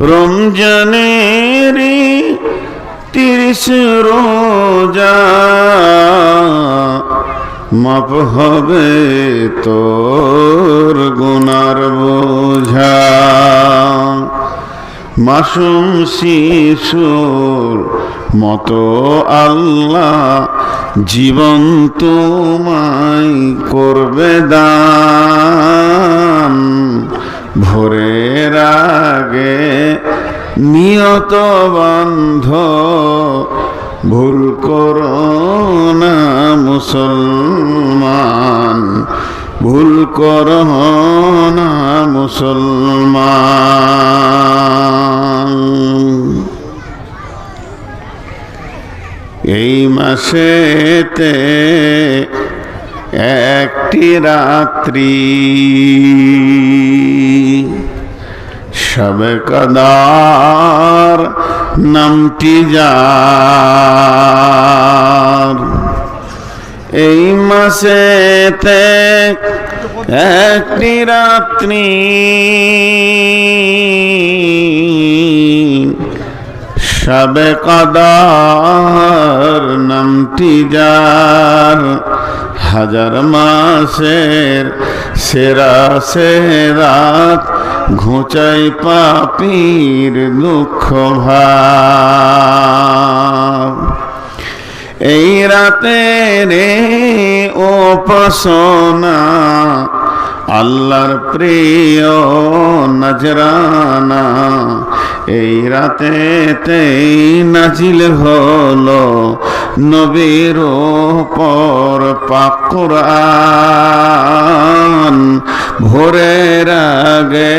রমজানেরই 30 রোজা মাপ হবে তোর গুনার বোঝা। মাসুম শিশুর মতো আল্লাহ জীবন তোমায় করবে দান। ভোরের আগে নিয়ত বান্ধ ভুল করো না মুসলমান, ভুল করো না মুসলমান। এই মাসেতে একটি রাত্রি শবে কদর নামটি যার। এই মাসেতে একটি রাত্রি শবে কদর নামটি যার। হাজার মাসের সেরা সেরাত ঘুচাই পাপীর দুঃখ ভাব। এই রাতে রে উপাসনা আল্লাহর প্রিয় নজরানা। এই রাতেতেই নাজিল হলো নবীর উপর পাক কুরআন। ভোরের আগে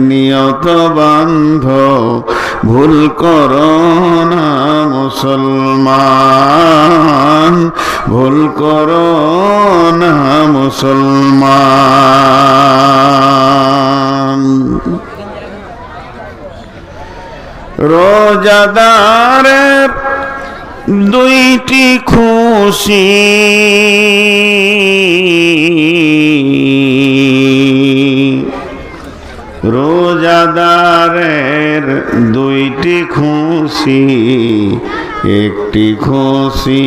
নিয়ত বান্ধ ভুল করো না মুসলমান, ভুল করো না মুসলমান। রোজাদারের দুইটি খুশি, রোজাদারের দুইটি খুশি। একটি খুশি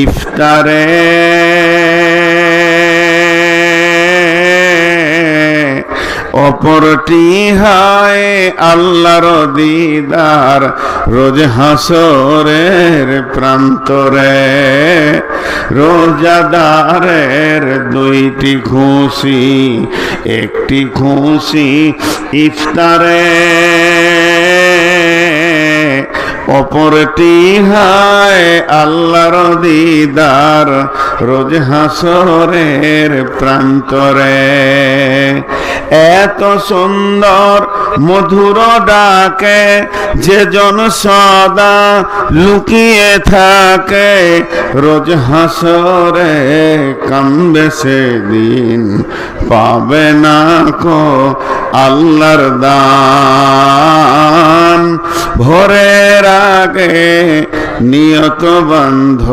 ইফতারে, অপরটি হয় আল্লাহর দিদার রোজ হাসরের প্রান্তরে। রোজাদারের দুইটি খুশি, একটি খুশি ইফতারে, অপরটি হয় আল্লাহর দিদার রোজ হাসরের প্রান্তরে। এত সুন্দর মধুর ডাকে যে জন সদা লুকিয়ে থাকে, রোজ হাসরে কান্দে সেদিন পাবে না কো আল্লাহর দান। ভোরের আগে নিয়ত বান্ধ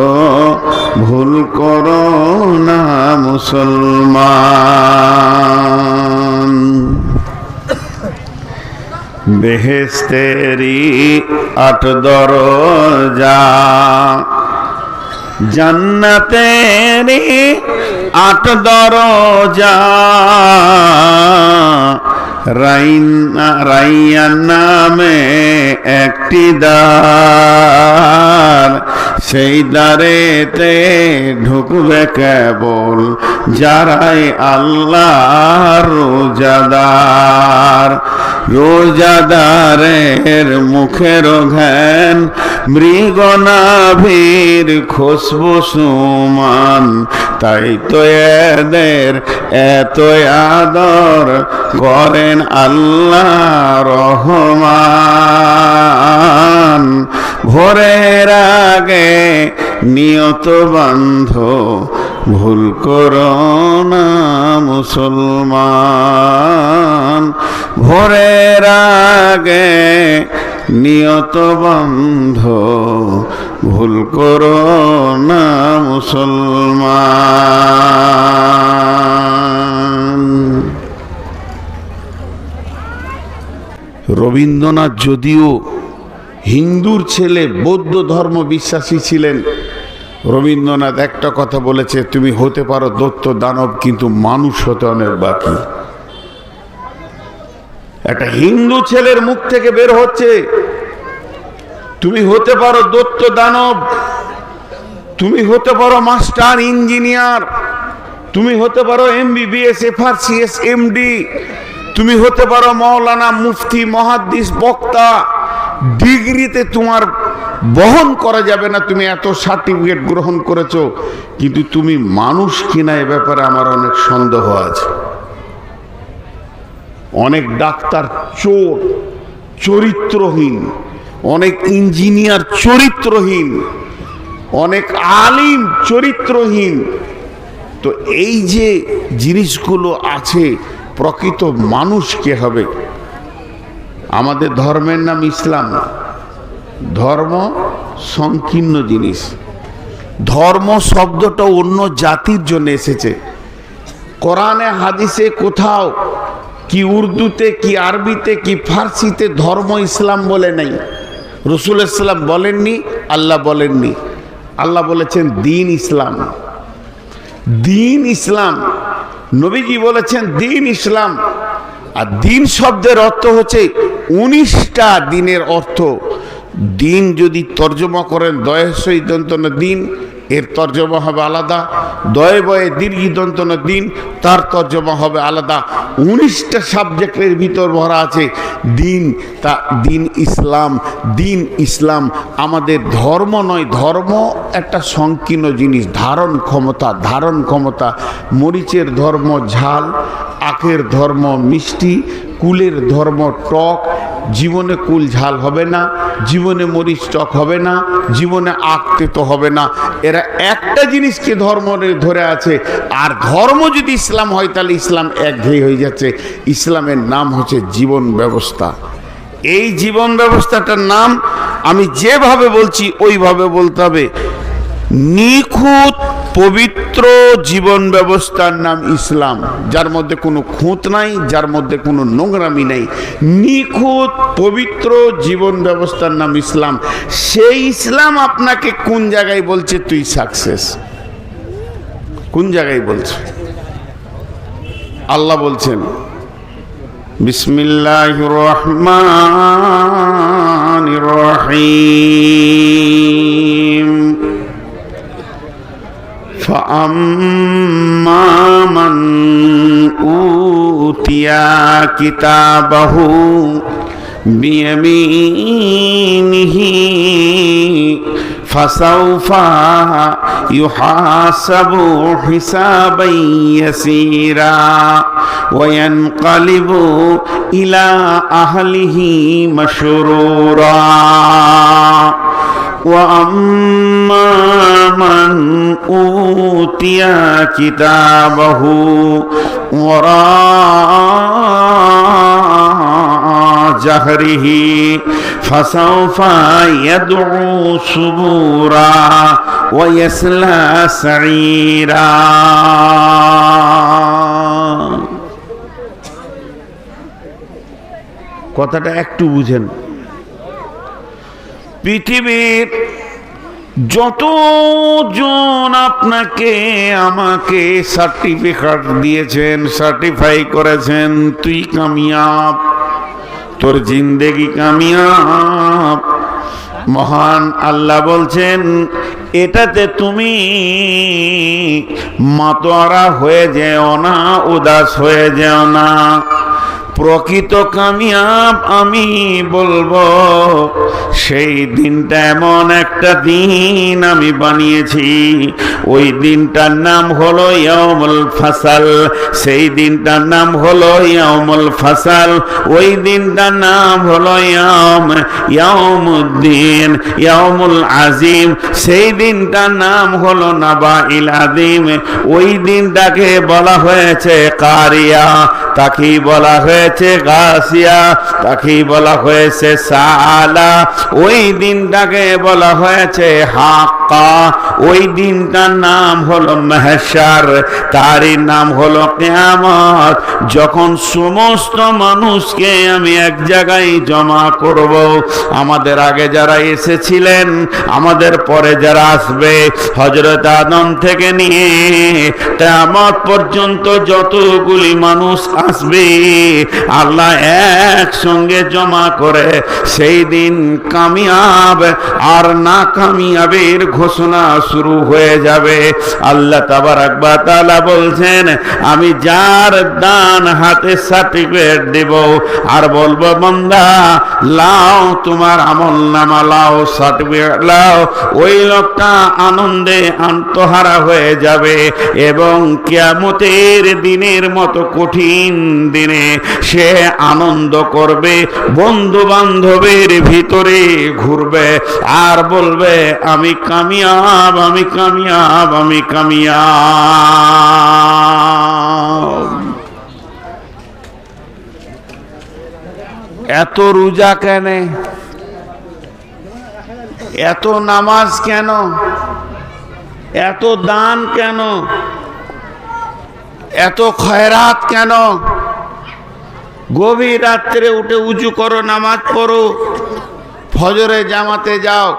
ভুল করো না মুসলমান। বেহেশতেরি 8 দরজা, জান্নাতেরি 8 দরজা। রাইয়ান নামে একটি দ্বার, সেই দ্বারেতে ঢুকবে কেবল যারাই আল্লাহর রোজাদার। রোজাদারের মুখের ঘ্রাণ মৃগনাভির খুশবু সুমান। তাই তো এদের এত আদর করেন আল্লাহ রহমান। ভোরের আগে নিয়ত বান্ধ ভুল করো না মুসলমান। ভোরের আগে নিয়ত বান্ধ ভুল করো না মুসলমান। রবীন্দ্রনাথ যদিও হিন্দুর ছেলে, বৌদ্ধ ধর্ম বিশ্বাসী ছিলেন, রবীন্দ্রনাথ একটা কথা বলেছে, তুমি হতে পারো দৈত্য দানব, কিন্তু মানুষ হতে অনেক বাকি। একটা হিন্দু ছেলের মুখ থেকে বের হচ্ছে, তুমি হতে পারো দৈত্য দানব, তুমি হতে পারো মাস্টার ইঞ্জিনিয়ার, তুমি হতে পারো MBBS FRCS MD, তুমি হতে পারো মাওলানা মুফতি মুহাদ্দিস বক্তা। ডিগ্রিতে তোমার বহন করা যাবে না, তুমি এত সার্টিফিকেট গ্রহণ করেছো, কিন্তু তুমি মানুষ কিনা এ ব্যাপারে আমার অনেক সন্দেহ আছে। অনেক ডাক্তার চোর, চরিত্রহীন, অনেক ইঞ্জিনিয়ার চরিত্রহীন, অনেক আলিম চরিত্রহীন। তো এই যে জিনিসগুলো আছে, প্রকৃত মানুষ কে হবে? আমাদের ধর্মের নাম ইসলাম। ধর্ম সংকীর্ণ জিনিস। ধর্ম শব্দটা অন্য জাতির জন্য এসেছে। কোরআনে হাদিসে কোথাও কি উর্দুতে, কি আরবিতে, কি ফার্সিতে ধর্ম ইসলাম বলে নাই। রাসূল ইসলাম বলেননি, আল্লাহ বলেননি। আল্লাহ বলেছেন দ্বীন ইসলাম, দ্বীন ইসলাম। নবীজি বলেছেন দ্বীন ইসলাম। আর দ্বীন শব্দের অর্থ হচ্ছে 19টা দিনের অর্থ। দিন যদি তর্জমা করেন দয়সই দন্তন দিন, এর তর্জমা হবে আলাদা। দয়ে বয়ে দীর্ঘি দন্তন দিন, তার তর্জমা হবে আলাদা। 19টা সাবজেক্টের ভিতর ভরা আছে দিন। তা দিন ইসলাম, দিন ইসলাম আমাদের ধর্ম নয়। ধর্ম একটা সংকীর্ণ জিনিস, ধারণ ক্ষমতা, ধারণ ক্ষমতা। মরিচের ধর্ম ঝাল, আখের ধর্ম মিষ্টি, কুলের ধর্ম টক। জীবনে কুল ঝাল হবে না, জীবনে মরিচ টক হবে না, জীবনে আখ তেতো হবে না। এরা একটা জিনিসকে ধর্ম ধরে আছে। আর ধর্ম যদি ইসলাম হয় তাহলে ইসলাম একঘেয়ে হয়ে যাচ্ছে। ইসলামের নাম হচ্ছে জীবন ব্যবস্থা। এই জীবন ব্যবস্থাটার নাম আমি যেভাবে বলছি ওইভাবে বলতে হবে। নিখুঁত পবিত্র জীবন ব্যবস্থার নাম ইসলাম, যার মধ্যে কোনো খুঁত নাই, যার মধ্যে কোনো নোংরামি নাই। নিখুঁত পবিত্র জীবন ব্যবস্থার নাম ইসলাম। সেই ইসলাম আপনাকে কোন জায়গায় বলছে তুই সাকসেস? কোন জায়গায় বলছে? আল্লাহ বলছেন বিসমিল্লাহির রহমানির রহিম, فَأَمَّا مَنْ أُوتِيَ كِتَابَهُ بِيَمِينِهِ فَسَوْفَ يُحَاسَبُ حِسَابًا يَسِيرًا وَيَنْقَلِبُ إِلَى أَهْلِهِ مَسْرُورًا وَأَمَّا مَنْ أُوتِيَ كِتَابَهُ وَرَاءَ ظَهْرِهِ فَسَوْفَ يَدْعُو ثُبُورًا وَيَصْلَى سَعِيرًا। কথাটা একটু বুঝেন। পৃথিবীর যতজন আপনাকে আমাকে সার্টিফিকেট দিয়েছেন, সার্টিফাই করেছেন তুই কামিয়াব, তোর জিন্দেগি কামিয়াব, মহান আল্লাহ বলছেন এটাতে তুমি মাতোয়ারা হয়ে যেও না, উদাস হয়ে যেও না। প্রকৃত কামিয়াব আমি বলবো সেই দিনটা এমন একটা দিন আমি বানিয়েছি, ওই দিনটার নাম হলো ইয়াউমুল ফাসাল। সেই দিনটার নাম হলো ইয়াউমুল ফাসাল। ওই দিনটার নাম হলো ইয়াউমুদ্দিন, ইয়াউমুল আজিম। সেই দিনটার নাম হলো নাবাইল আযীম। ওই দিনটাকে বলা হয়েছে কারিয়া। তাকেই বলা হয়েছে গাসিয়া, তাকেই বলা হয়েছে সালা। ওই দিনটাকে বলা হয়েছে হাক্কা। ওই দিনটার নাম হলো মাহশার, তারই নাম হলো কিয়ামত। যখন সমস্ত মানুষকে আমি এক জায়গায় জমা করব, আমাদের আগে যারা এসেছিলেন, আমাদের পরে যারা আসবে, হযরত আদম থেকে নিয়ে কিয়ামত পর্যন্ত যতগুলি মানুষ আসবে, আল্লাহ একসঙ্গে জমা করে সেই দিন কামিয়াব আর না কামিয়াবের ঘোষণা শুরু হয়ে যাবে। আল্লাহ তাবারাক ওয়া তাআলা বলছেন, আমি যার ডান হাতে সার্টিফিকেট দেব আর বলবো বান্দা লাও তোমার আমলনামা লাও, সার্টিফিকেট লাও, ওই লোকটা আনন্দে আত্মহারা হয়ে যাবে এবং কিয়ামতের দিনের মতো কঠিন দিনে সে আনন্দ করবে, বন্ধু বান্ধবের ভিতরে ঘুরবে আর বলবে আমি কামিয়াব, আমি কামিয়াব, আমি কামিয়াব। এত রোজা কেন, এত নামাজ কেন, এত দান কেন, এত খয়রাত কেন? গভীর রাত্রে উঠে উজু করো, নামাজ পড়ো, ফজরে জামাতে যাও।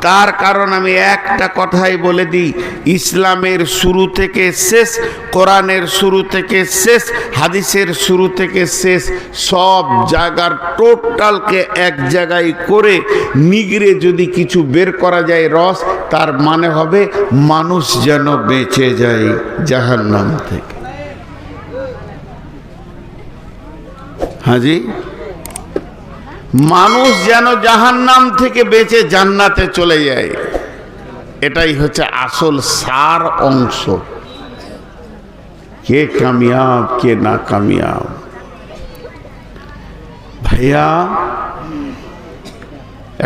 তার কারণ আমি একটা কথাই বলে দিই, ইসলামের শুরু থেকে শেষ, কোরআনের শুরু থেকে শেষ, হাদিসের শুরু থেকে শেষ, সব জায়গার টোটালকে এক জায়গায় করে নিগড়ে যদি কিছু বের করা যায় রস, তার মানে হবে মানুষ যেন বেঁচে যায় জাহান্নাম থেকে। হাজি, মানুষ যেন জাহান্নাম থেকে বেঁচে জান্নাতে চলে যায়, এটাই হচ্ছে আসল সার অংশ। কে কামিয়াব কে না কামিয়াব। ভাইয়া,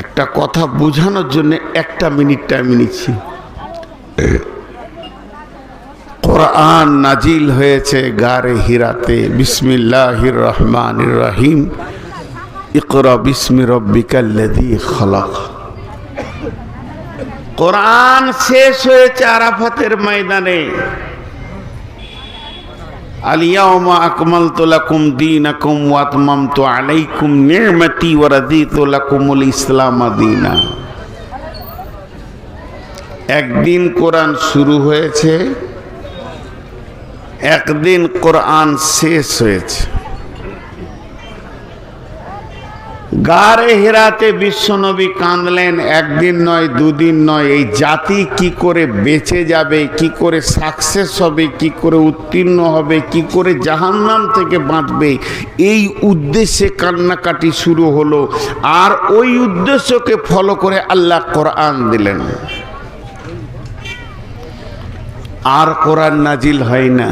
একটা কথা বোঝানোর জন্য একটা মিনিট টাইম নিচ্ছি। কোরআন নাজিল হয়েছে গারে হিরাতে, বিসমিল্লাহির রহমানির রহিম, ইকরা বিসমি রাব্বিকাল্লাযী খালাক। কোরআন শেষ হয়েছে আরাফাতের ময়দানে। আল ইয়াওমা আকমালতু লাকুম দীনাকুম ওয়া আতমামতু আলাইকুম নি'মাতি ওয়া রাদিতু লাকুমুল ইসলাম দীনা। একদিন কোরআন শুরু হয়েছে, একদিন কোরআন শেষ হয়েছে। গারে হিরাতে বিশ্বনবী কাঁদলেন, একদিন নয়, দুদিন নয়। এই জাতি কি করে বেঁচে যাবে, কি করে সাকসেস হবে, কি করে উত্তীর্ণ হবে, কি করে জাহান্নাম থেকে বাঁচবে, এই উদ্দেশ্যে কান্নাকাটি শুরু হলো। আর ওই উদ্দেশ্যকে ফলো করে আল্লাহ কোরআন দিলেন। আর কোরআন নাজিল হয় না।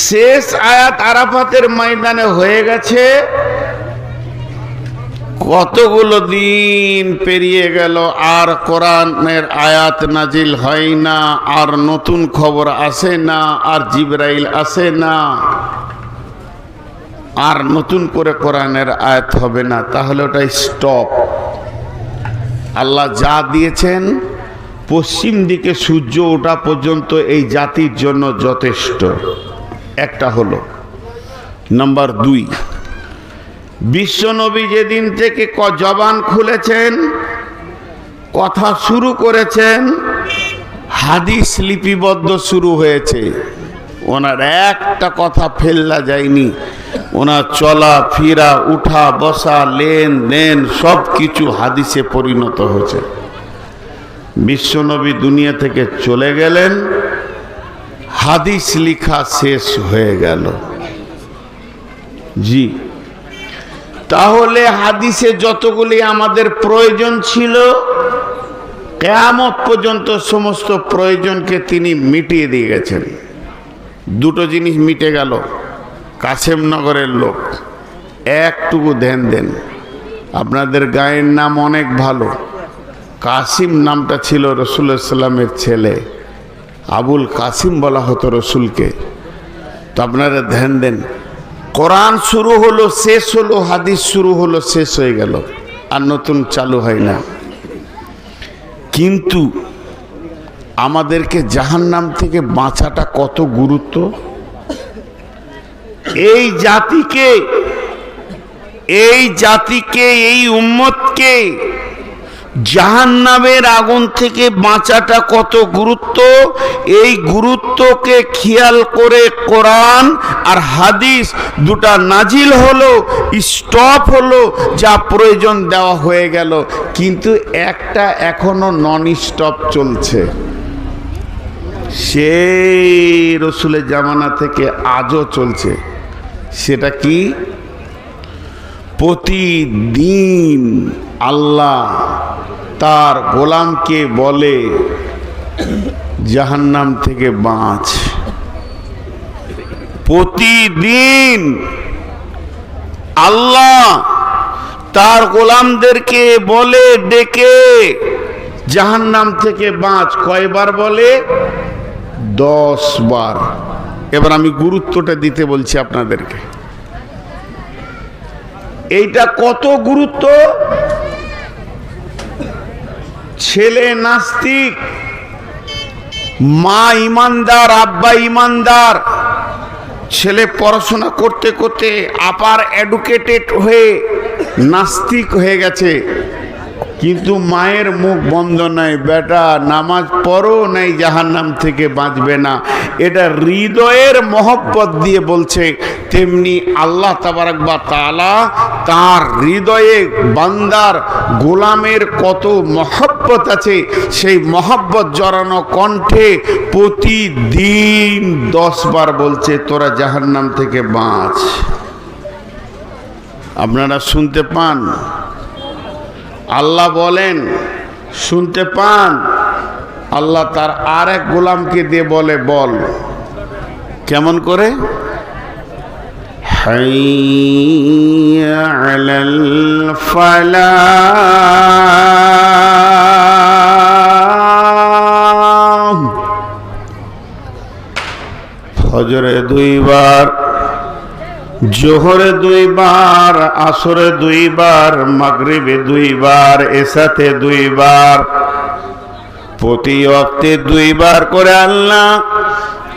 শেষ আয়াত আরাফাতের ময়দানে হয়ে গেছে, কতগুলো দিন পেরিয়ে গেল, আর কোরআনের আয়াত নাজিল হয় না, আর নতুন খবর আসে না, আর জিবরাইল আসে না, আর নতুন করে কোরআনের আয়াত হবে না। তাহলে ওটাই স্টপ। আল্লাহ যা দিয়েছেন পশ্চিম দিকে সূর্য ওঠা পর্যন্ত এই জাতির জন্য যথেষ্ট। একটা হলো। নাম্বার 2, বিশ্বনবী যেদিন থেকে জবান খুলেছেন, কথা শুরু করেছেন, হাদিস লিপিবদ্ধ শুরু হয়েছে। ওনার একটা কথা ফেললা যায়নি। ওনার চলা ফিরা, উঠা বসা, লেনদেন সব কিছু হাদিসে পরিণত হয়েছে। বিশ্বনবী দুনিয়া থেকে চলে গেলেন, হাদিস লিখা শেষ হয়ে গেল। জি, তাহলে হাদিসে যতগুলি আমাদের প্রয়োজন ছিল, কিয়ামত পর্যন্ত সমস্ত প্রয়োজনকে তিনি মিটিয়ে দিয়ে গেছেন। দুটো জিনিস মিটে গেল। কাসেমনগরের লোক, একটুকু ধ্যান দেন। আপনাদের গায়ের নাম অনেক ভালো। কাসিম নামটা ছিল রাসূলুল্লাহ সাল্লাল্লাহু আলাইহি ওয়াসাল্লামের ছেলে, আবুল কাসিম বলা হতো রসুলকে। তো আপনারা ধ্যান দেন, কোরআন শুরু হলো শেষ হলো, হাদিস শুরু হলো শেষ হয়ে গেল, আর নতুন চালু হয় না। কিন্তু আমাদেরকে জাহান্নাম থেকে বাঁচাটা কত গুরুত্ব। এই জাতিকে এই উম্মতকে জাহান্নামের আগুন থেকে বাঁচাটা কত গুরুত্ব, এই গুরুত্বকে খেয়াল করে কোরআন আর হাদিস দুটা নাজিল হলো, স্টপ হলো, যা প্রয়োজন দেওয়া হয়ে গেল। কিন্তু একটা এখনো নন স্টপ চলছে, সেই রসুলের জামানা থেকে আজও চলছে। সেটা কি? প্রতিদিন আল্লাহ তার গোলামকে বলে জাহান্নাম থেকে বাঁচ। প্রতিদিন আল্লাহ তার গোলামদেরকে বলে ডেকে জাহান্নাম থেকে বাঁচ। কয়বার বলে? 10 বার। এবার আমি গুরুত্বটা দিতে বলছি আপনাদেরকে। এইটা কত গুরুত্ব। ছেলে নাস্তিক, মা ইমানদার, আব্বা ইমানদার, ছেলে পড়াশোনা করতে করতে আপার এডুকেটেড হয়ে নাস্তিক হয়ে গেছে, কিন্তু মায়ের মুখ বন্ধ নাই, বেটা নামাজ পড়ো নাই জাহান্নাম থেকে বাঁচবে না। এটা হৃদয়ের মহব্বত দিয়ে বলছে। তেমনি আল্লাহ তাবারক ওয়া তাআলা তার হৃদয়ে বান্দার গোলামের কত মহব্বত আছে, সেই মহব্বত জড়ানো কণ্ঠে প্রতিদিন 10 বার বলছে তোরা জাহান্নাম থেকে বাঁচ। আপনারা শুনতে পান? আল্লাহ বলেন শুনতে পান? আল্লাহ তার আর এক গোলামকে দিয়ে বলে, বল। কেমন করে? হাইয়া আলাল ফালাহ। ফজরে 2 বার, জোহরে 2 বার, আসরে 2 বার, মাগরিবে 2 বার, এশাতে 2 বার, প্রতি ওয়াক্তে 2 বার করে আল্লাহ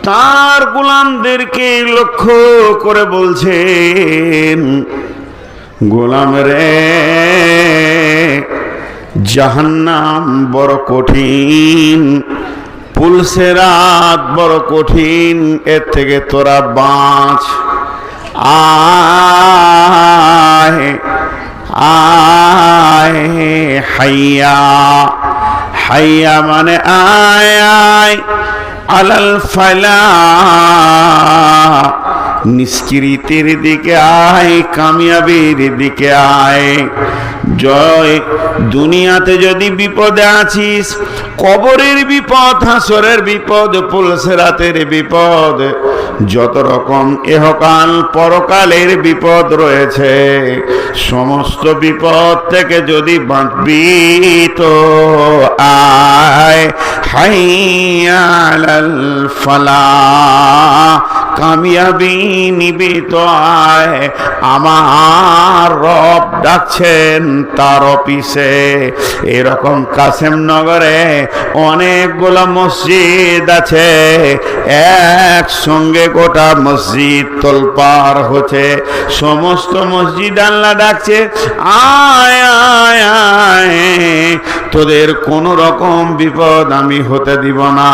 তার গোলামদেরকে লক্ষ্য করে বলছেন, গোলাম রে জাহান্নাম বড় কঠিন, পুলসেরাত বড় কঠিন, এর থেকে তোরা বাঁচ। আয় আয় হাইয়া, হাইয়া মানে আয় আয়, আলাল ফালাহ, নিষ্কৃতির দিকে আয়, কামিয়াবির দিকে আয়। জয়, দুনিয়াতে যদি বিপদে আছিস, কবরের বিপদ, হাসরের বিপদ, পুলসেরাতের বিপদ, যত রকম ইহকাল পরকালের বিপদ রয়েছে, সমস্ত বিপদ থেকে যদি বাঁচবি তো আয়, হাইয়া আলাল ফালাহ, কামিয়াবি নিবি তো আয়। আমার রব ডাকছেন তার অফিসে। এরকম কাসেমনগরে অনেকগুলো মসজিদ আছে, একসঙ্গে গোটা মসজিদ তোলপাড় হচ্ছে। সমস্ত মসজিদ আল্লাহ ডাকছে, আয় আয় আয়, তোদের কোন রকম বিপদ আমি হতে দিব না,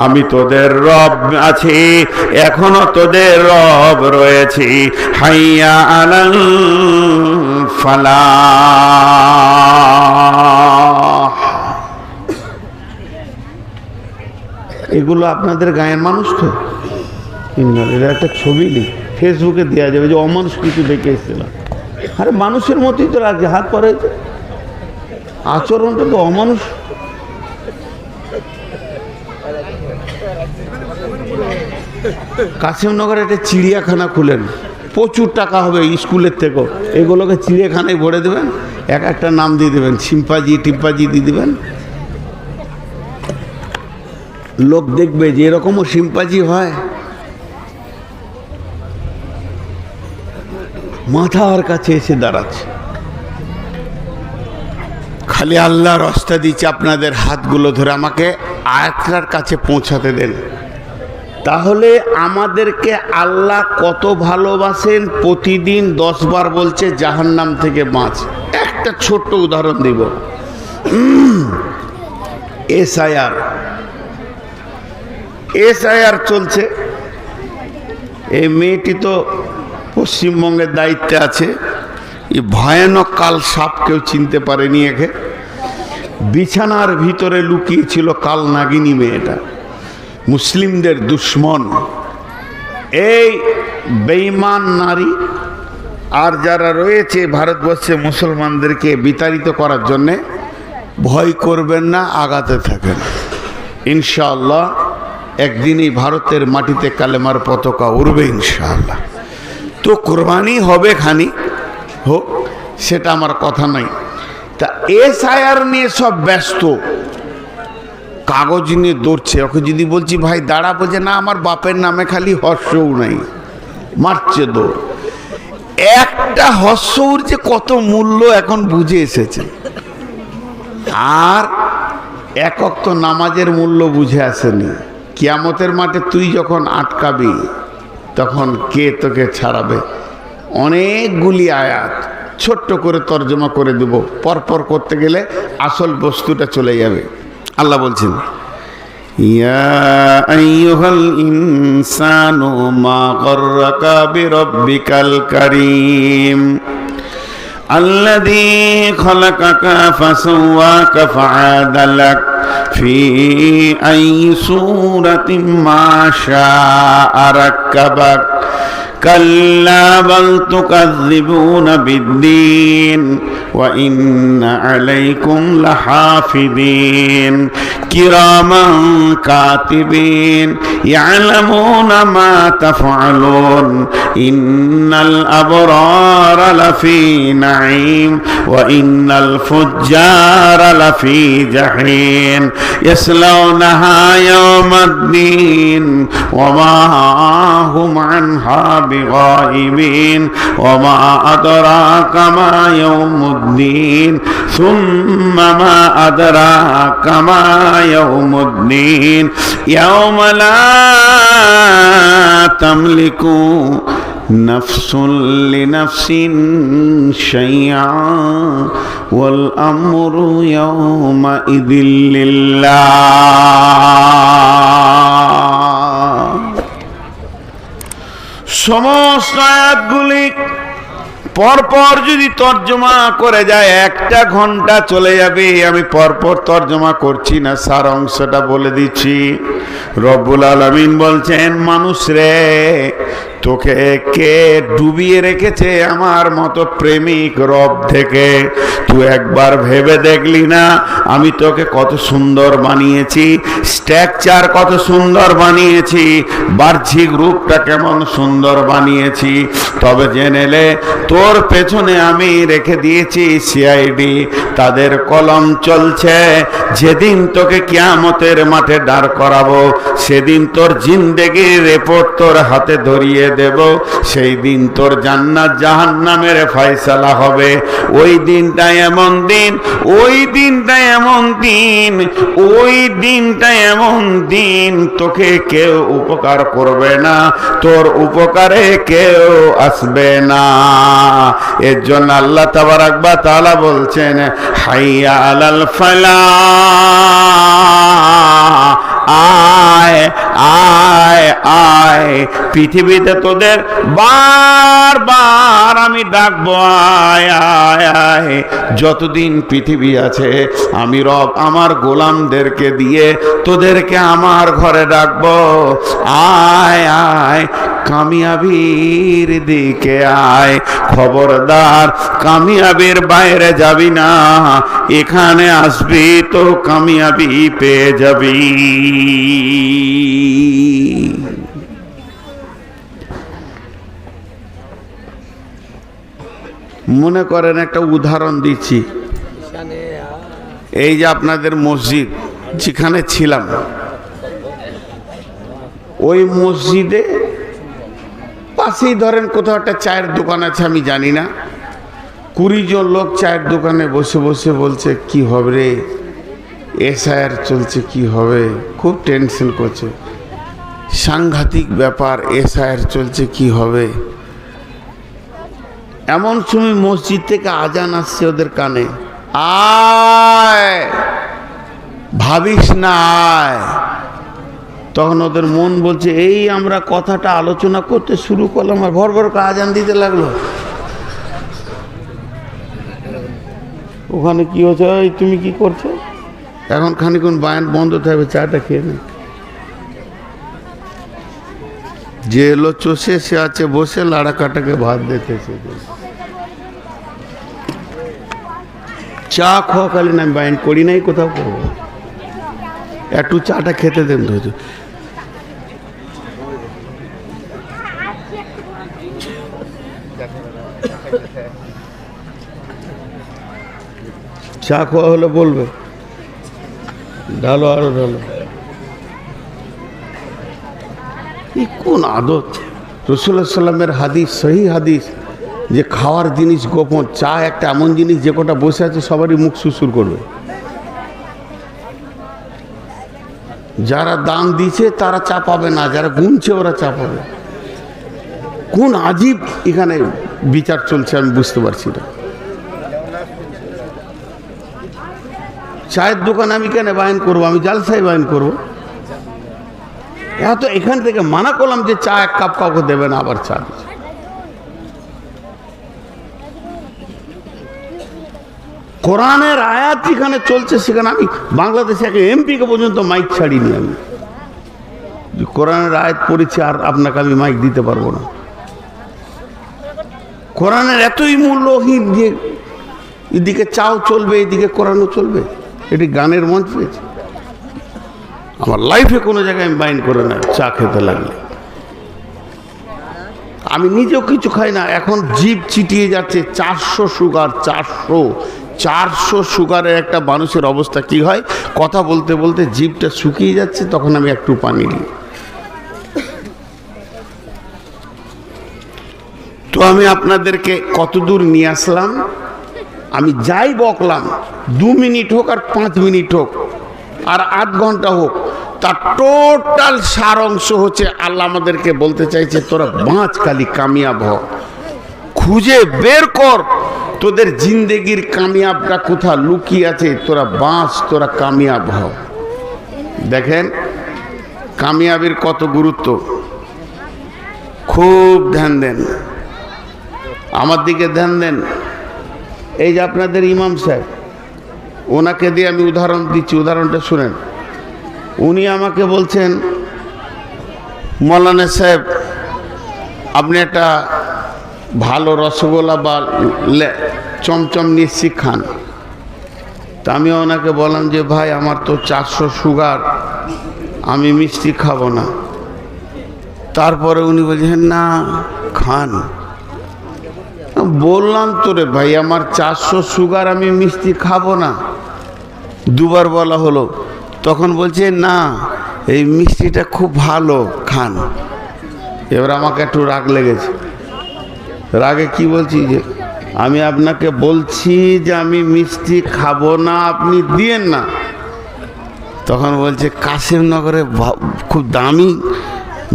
আমি তোদের রব আছি, এখনো তোদের রব রয়েছি। হাইয়া আলাল ফালাহ। এগুলো আপনাদের গায়ের মানুষ তো? এটা একটা ছবি ফেসবুকে দেওয়া যাবে যে অমানুষ কিছু দেখে এসেছিলাম। আরে মানুষের মতোই তো রাখছে, হাত পরে আচরণটা তো অমানুষ। কাসিমনগরে একটা চিড়িয়াখানা খুলেন, প্রচুর টাকা হবে স্কুলের থেকেও। এগুলোকে চিড়িয়াখানায় ভরে দেবেন, এক একটা নাম দিয়ে দেবেন, শিম্পাজি টিম্পাজি দিয়ে দেবেন। লোক দেখবে যে এরকমও শিম্পাজি হয়। মাথার কাছে এসে দাঁড়াচ্ছে। খালি আল্লাহর রাস্তা দিচ্ছে, আপনাদের হাতগুলো ধরে আমাকে আয়াতটার কাছে পৌঁছাতে দেন। তাহলে আমাদেরকে আল্লাহ কত ভালোবাসেন, প্রতিদিন 10 বার বলছে জাহান্নাম থেকে বাঁচ। একটা ছোট্ট উদাহরণ দিব। এসআইআর চলছে। এই মেয়েটি তো পশ্চিমবঙ্গের দায়িত্বে আছে। এই ভয়ানক কাল সাপ কেউ চিনতে পারেনি। একে বিছানার ভিতরে লুকিয়েছিল কাল নাগিনী মেয়েটা, মুসলিমদের দুশ্মন। এই বেঈমান নারী আর যারা রয়েছে ভারতবর্ষে মুসলমানদেরকে বিতাড়িত করার জন্যে, ভয় করবেন না, আগাতে থাকেন। ইনশাআল্লাহ একদিনই ভারতের মাটিতে কালেমার পতাকা উড়বে ইনশাআল্লাহ। তো কোরবানি হবে, খানি হোক, সেটা আমার কথা নাই। তা এসআইআর নিয়ে সব ব্যস্ত, কাগজ নিয়ে দৌড়ছে। ওকে যদি বলছি ভাই দাঁড়া, বলছে না আমার বাপের নামে খালি হর্ষও নাই, মারছে দৌড়। একটা হর্ষর যে কত মূল্য এখন বুঝে এসেছে। আর একক তো নামাজের মূল্য বুঝে আসেনি। কিয়ামতের মাঠে তুই যখন আটকাবি তখন কে তোকে ছাড়াবে? অনেকগুলি আয়াত ছোট্ট করে তর্জমা করে দেব, পরপর করতে গেলে আসল বস্তুটা চলে যাবে। আল্লাহ বলছেন, ইয়া আইয়ুহাল ইনসানু মা গররাকা বিরাব্বিকাল কারীম আল্লাযী খালাকাকা ফাসাওয়াকা ফাআদালাক ফি আইয়ি সূরাতিন মা শাআ রাক্কাবাক কাল্লা বাল তুকাযযিবুনা বিদ্দীন ওয়া ইন্না আলাইকুম লাহাফিযিন কিরামান কাতিবিন ইয়ালামুনা মা তাফআলুন ইন্নাল আবরারা লাফি নাঈম ওয়া ইন্নাল ফুজ্জারা লাফি জাহিম ইয়াসলাউনাহা ইয়াওমাদ্দিন ওয়া মা হুম আনহা বিগাইবিন ওয়া মা আদরাকা মা ইয়াউমুদ্দিন সুম্মা মা আদরাকা মা ইয়াউমুদ্দিন ইয়াওমা লা তামলিকু নাফসুন লিনাফসিন শাইআ ওয়াল আমরু ইয়াওমা ইযিল লিল্লাহ। সমস্ত আয়াতগুলি পরপর যদি তর্জমা করে যায় 1টা ঘন্টা চলে যাবে। আমি পরপর তর্জমা করছি না, সার অংশটা বলে দিচ্ছি। রব্বুল আলামিন বলছেন, মানুষ রে, তোকে কে ডুবিয়ে রেখেছে আমার মতো প্রেমিক রব থেকে? তুই একবার ভেবে দেখলি না আমি তোকে কত সুন্দর বানিয়েছি, স্ট্রাকচার কত সুন্দর বানিয়েছি, বাহ্যিক রূপটা কেমন সুন্দর বানিয়েছি? তবে জেনেলে তোর পেছনে আমি রেখে দিয়েছি সিআইডি, তাদের কলম চলছে। যেদিন তোকে কিয়ামতের মাঠে দাঁড় করাবো সেদিন তোর জিন্দেগির রিপোর্ট তোর হাতে ধরিয়ে দেব। সেই দিন তোর জান্নাত জাহান্নামের ফয়সালা হবে। ওই দিনটা এমন দিন, ওই দিনটা এমন দিন, ওই দিনটা এমন দিন তোকে কেউ উপকার করবে না, তোর উপকারে কেউ আসবে না। এর জন্য আল্লাহ তাবারাক ওয়া তাআলা বলছেন, হাইয়া আলাল ফালাহ, আয় আয় আয়। পৃথিবীতে তোদের বারবার আমি ডাকবো, আয় আয় আয়। যতদিন পৃথিবী আছে আমি রব আমার গোলামদেরকে দিয়ে তোদেরকে আমার ঘরে ডাকবো, আয় আয়, কামিয়াবির দিকে আয়। খবরদার কামিয়াবির বাইরে যাবি না, এখানে আসবি তো কামিয়াবি পেয়ে যাবি। মনে করেন একটা উদাহরণ দিচ্ছি। এই যে আপনাদের মসজিদ যেখানে ছিলাম, ওই মসজিদে পাশেই ধরেন কোথাও একটা চায়ের দোকান আছে, আমি জানি না, 20 জন লোক চায়ের দোকানে বসে বসে বলছে কি হবে রে, এসআইআর চলছে, কি হবে, খুব টেনশন করছে, সাংঘাতিক ব্যাপার, এসআইআর চলছে, কি হবে। এমন সময় মসজিদ থেকে আজান আসছে ওদের কানে, আয় ভাবিস না আয়। তখন ওদের মন বলছে এই আমরা কথাটা আলোচনা করতে শুরু করলাম আর ভর ভর আজান দিতে লাগলো। ওখানে কি হচ্ছে, এই তুমি কি করছো, এখন খানিক্ষণ বায়ান বন্ধ থাকবে, চাটা খেয়ে নে। যে এলো চষে সে আছে বসে লাড়া কাটাকে ভাত দেখেছে। চা খাওয়াকালীন আমি বায়ান করি নাই, কোথাও করবো, একটু চাটা খেতে দেন তো। চা খাওয়া হলে বলবে, ঢালো আরো ঢালো। এই কোন আদত, রাসূলুল্লাহ সাল্লামের হাদিস, সহি হাদিস, যে খাওয়ার জিনিস গোপন, চা একটা এমন জিনিস যে কটা বসে আছে সবারই মুখ সুসুর করবে। যারা দাম দিচ্ছে তারা চা পাবে না, যারা গুনছে ওরা চা পাবে। কোন আজীব এখানে বিচার চলছে আমি বুঝতে পারছি না। চায়ের দোকান আমি কেন বায়ান করবো, আমি জালসায় বায়ান করবো। এত এখান থেকে মানা করলাম যে চা এক কাপ কাউকে দেবে না, আবার চা। কোরআনের আয়াত যেখানে চলছে সেখানে আমি বাংলাদেশে এক এমপিকে পর্যন্ত মাইক ছাড়িনি। আমি কোরআনের আয়াত পড়েছি আর আপনাকে আমি মাইক দিতে পারবো না। কোরআনের এতই মূল্যহীন যে এদিকে চাও চলবে, এদিকে কোরআনও চলবে, এটি গানের মঞ্চ পেয়েছে। আমার লাইফে কোনো জায়গায় আমি বাইন করে না চা খেতে লাগলে। আমি নিজেও কিছু খাই না, এখন জিভ চিটিয়ে যাচ্ছে। 400 সুগার, 400 সুগারের একটা মানুষের অবস্থা কি হয়, কথা বলতে বলতে জিভটা শুকিয়ে যাচ্ছে, তখন আমি একটু পানি দিই। তো আমি আপনাদেরকে কতদূর নিয়ে আসলাম, আমি যাই বকলাম, 2 মিনিট হোক আর 5 মিনিট হোক আর 8 ঘন্টা হোক, তার টোটাল সার অংশ হচ্ছে আল্লাহ আমাদেরকে বলতে চাইছে তোরা বাঁচ, খালি কামিয়াব হ, খুঁজে বের কর তোদের জিন্দেগির কামিয়াবটা কোথা লুকিয়ে আছে, তোরা বাঁচ, তোরা কামিয়াব হ। দেখেন কামিয়াবির কত গুরুত্ব, খুব ধ্যান দেন, আমার দিকে ধ্যান দেন। এই যে আপনাদের ইমাম সাহেব, ওনাকে দিয়ে আমি উদাহরণ দিচ্ছি, উদাহরণটা শুনেন। উনি আমাকে বলছেন মৌলানা সাহেব আপনি একটা ভালো রসগোল্লা বা চমচম মিষ্টি খান। তা আমি ওনাকে বললাম যে ভাই আমার তো 400 সুগার, আমি মিষ্টি খাবো না। তারপরে উনি বলছেন না খান। বললাম তো রে ভাই আমার 400 সুগার, আমি মিষ্টি খাবো না, দুবার বলা হলো। তখন বলছে না এই মিষ্টিটা খুব ভালো, খান। এবার আমাকে একটু রাগ লেগেছে। রাগে কি বলছি যে আমি আপনাকে বলছি যে আমি মিষ্টি খাবো না, আপনি দিয়েন না। তখন বলছে কাশিমনগরে খুব দামি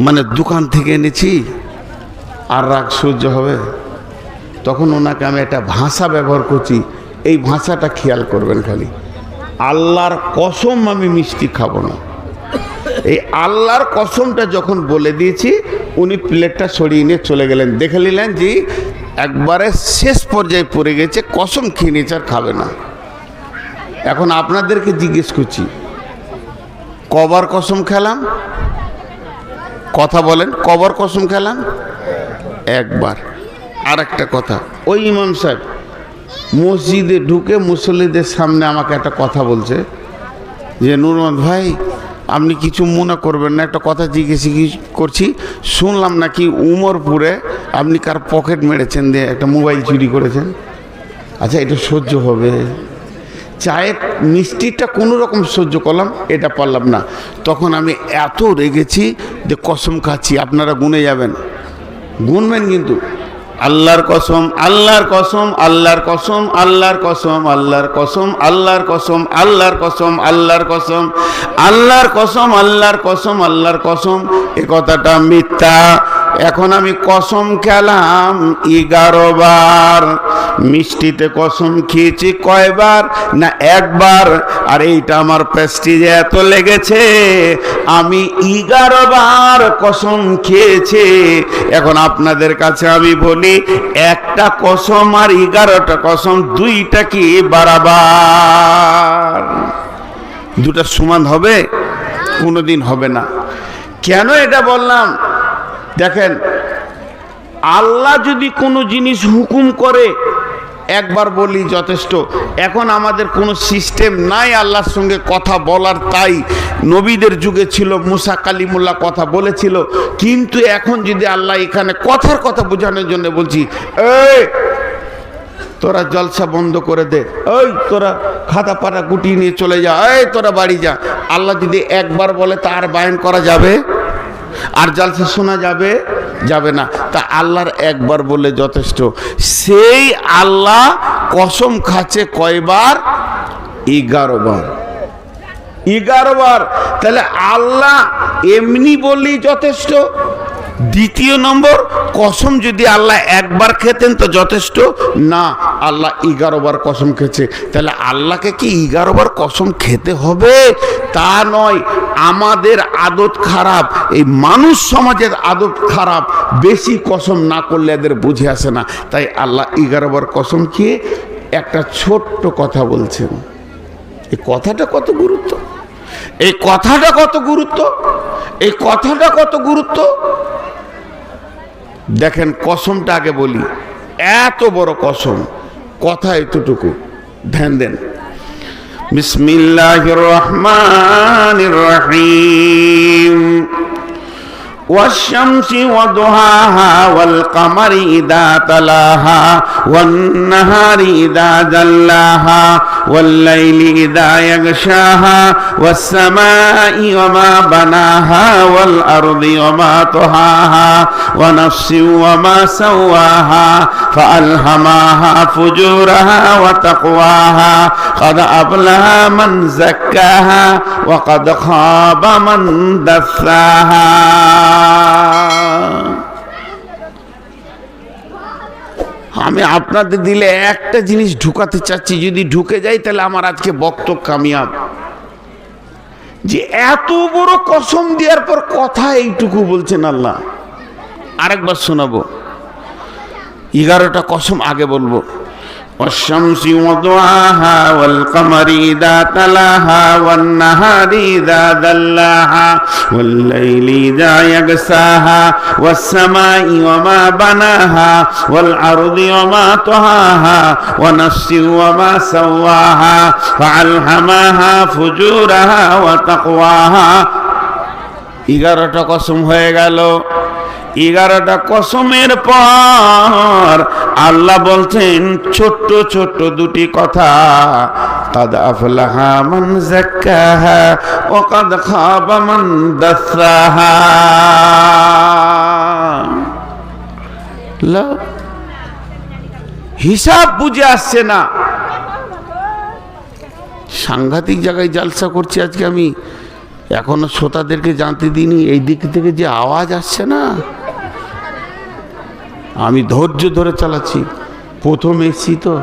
মানে দোকান থেকে এনেছি, আর রাগ সহ্য হবে। তখন ওনাকে আমি একটা ভাষা ব্যবহার করছি, এই ভাষাটা খেয়াল করবেন খালি, আল্লাহর কসম আমি মিষ্টি খাবো না। এই আল্লাহর কসমটা যখন বলে দিয়েছি, উনি প্লেটটা সরিয়ে নিয়ে চলে গেলেন। দেখে নিলেন যে একবারে শেষ পর্যায়ে পড়ে গেছে, কসম খেয়ে নিয়েছে আর খাবে না। এখন আপনাদেরকে জিজ্ঞেস করছি কবার কসম খেলাম, কথা বলেন, কবার কসম খেলাম? একবার। আর একটা কথা, ওই ইমাম সাহেব মসজিদে ঢুকে মুসল্লিদের সামনে আমাকে একটা কথা বলছে যে নূর মোহাম্মদ ভাই আপনি কিছু মনে করবেন না, একটা কথা জিজ্ঞেস করছি, শুনলাম নাকি উমরপুরে আপনি কার পকেট মেরেছেন, দিয়ে একটা মোবাইল চুরি করেছেন। আচ্ছা এটা সহ্য হবে? চায়ের মিষ্টিটা কোনো রকম সহ্য করলাম, এটা পারলাম না। তখন আমি এত রেগেছি যে কসম খাচ্ছি, আপনারা গুনে যাবেন, গুনবেন কিন্তু আল্লাহর কসম, আল্লাহর কসম, আল্লাহর কসম, আল্লাহর কসম, আল্লাহর কসম, আল্লাহর কসম, আল্লাহর কসম, আল্লাহর কসম, আল্লাহর কসম, আল্লাহর কসম, আল্লাহর কসম, এ কথাটা মিথ্যা। এখন আমি কসম খেলাম 11 বার। মিষ্টিতে কসম খেয়েছি কয়বার না? একবার। আর এইটা আমার প্রেস্টিজে এত লেগেছে, আমি 11 বার কসম খেয়েছি। এখন আপনাদের কাছে আমি বলি, একটা কসম আর 11টা কসম, দুইটা কি বারাবার? দুটা সমান হবে? কোনোদিন হবে না। কেন এটা বললাম? দেখেন, আল্লাহ যদি কোনো জিনিস হুকুম করে একবার বলি যথেষ্ট। এখন আমাদের কোনো সিস্টেম নাই আল্লাহর সঙ্গে কথা বলার, তাই নবীদের যুগে ছিল, মুসা কালিমুল্লাহ কথা বলেছিল। কিন্তু এখন যদি আল্লাহ এখানে কথার কথা বোঝানোর জন্য বলছি, এই তোরা জলসা বন্ধ করে দে, ওই তোরা খাতা পাতা গুটিয়ে নিয়ে চলে যা, এই তোরা বাড়ি যা, আল্লাহ যদি একবার বলে তার বায়ান করা যাবে? আর জলসা শোনা যাবে? যাবে না। তা আল্লাহর একবার বলে যথেষ্ট। সেই আল্লাহ কসম খাচ্ছে কয়বার? 11 বার। 11 বার। তাহলে আল্লাহ এমনি বললেই যথেষ্ট। দ্বিতীয় নম্বর, কসম যদি আল্লাহ একবার খেতেন তো যথেষ্ট না, আল্লাহ 11 বার কসম খেয়েছে। তাহলে আল্লাহকে কি 11 বার কসম খেতে হবে? তা নয়। আমাদের আদত খারাপ, এই মানুষ সমাজের আদত খারাপ, বেশি কসম না করলে এদের বুঝে আসে না। তাই আল্লাহ 11 বার কসম খেয়ে একটা ছোট্ট কথা বলছেন। এই কথাটা কত গুরুত্ব! এই কথাটা কত গুরুত্ব! এই কথাটা কত গুরুত্ব! দেখেন, কসমটা আগে বলি। এত বড় কসম, কথা এতটুকু, ধ্যান দেন। বিসমিল্লাহির রহমানির রহিম। والشمس وضحاها والقمر إذا تلاها والنهار إذا جلاها والليل إذا يغشاها والسماء وما بناها والأرض وما طحاها ونفس وما سواها فألهمها فجورها وتقواها قد أفلح من زكاها وقد خاب من دساها। আমি আপনাদের দিলে একটা জিনিস ঢুকাতে চাচ্ছি, যদি ঢুকে যাই তাহলে আমার আজকে বক্তব্য কামিয়াব। যে এত বড় কসম দেওয়ার পর কথা এইটুকু বলছেন আল্লাহ। আরেকবার শোনাবো, 11টা কসম আগে বলবো। والشمس وضحاها والقمر إذا تلاها والنهار إذا جلاها والليل إذا يغشاها والسماء وما بناها والأرض وما طحاها ونفس وما سواها فألهمها فجورها وتقواها। 11টা কসম হয়ে গেল। 11টা কসমের পর আল্লাহ বলছেন ছোট্ট ছোট্ট দুটি কথা, قد أفلح من زكاها وقد خاب من دساها। হিসাব বুঝে আসছে না। সাংঘাতিক জায়গায় জালসা করছি আজকে আমি, এখনো শ্রোতাদেরকে জানতে দিইনি। এই দিক থেকে যে আওয়াজ আসছে না, আমি ধৈর্য ধরে চালাচ্ছি, প্রথম এসছি তো।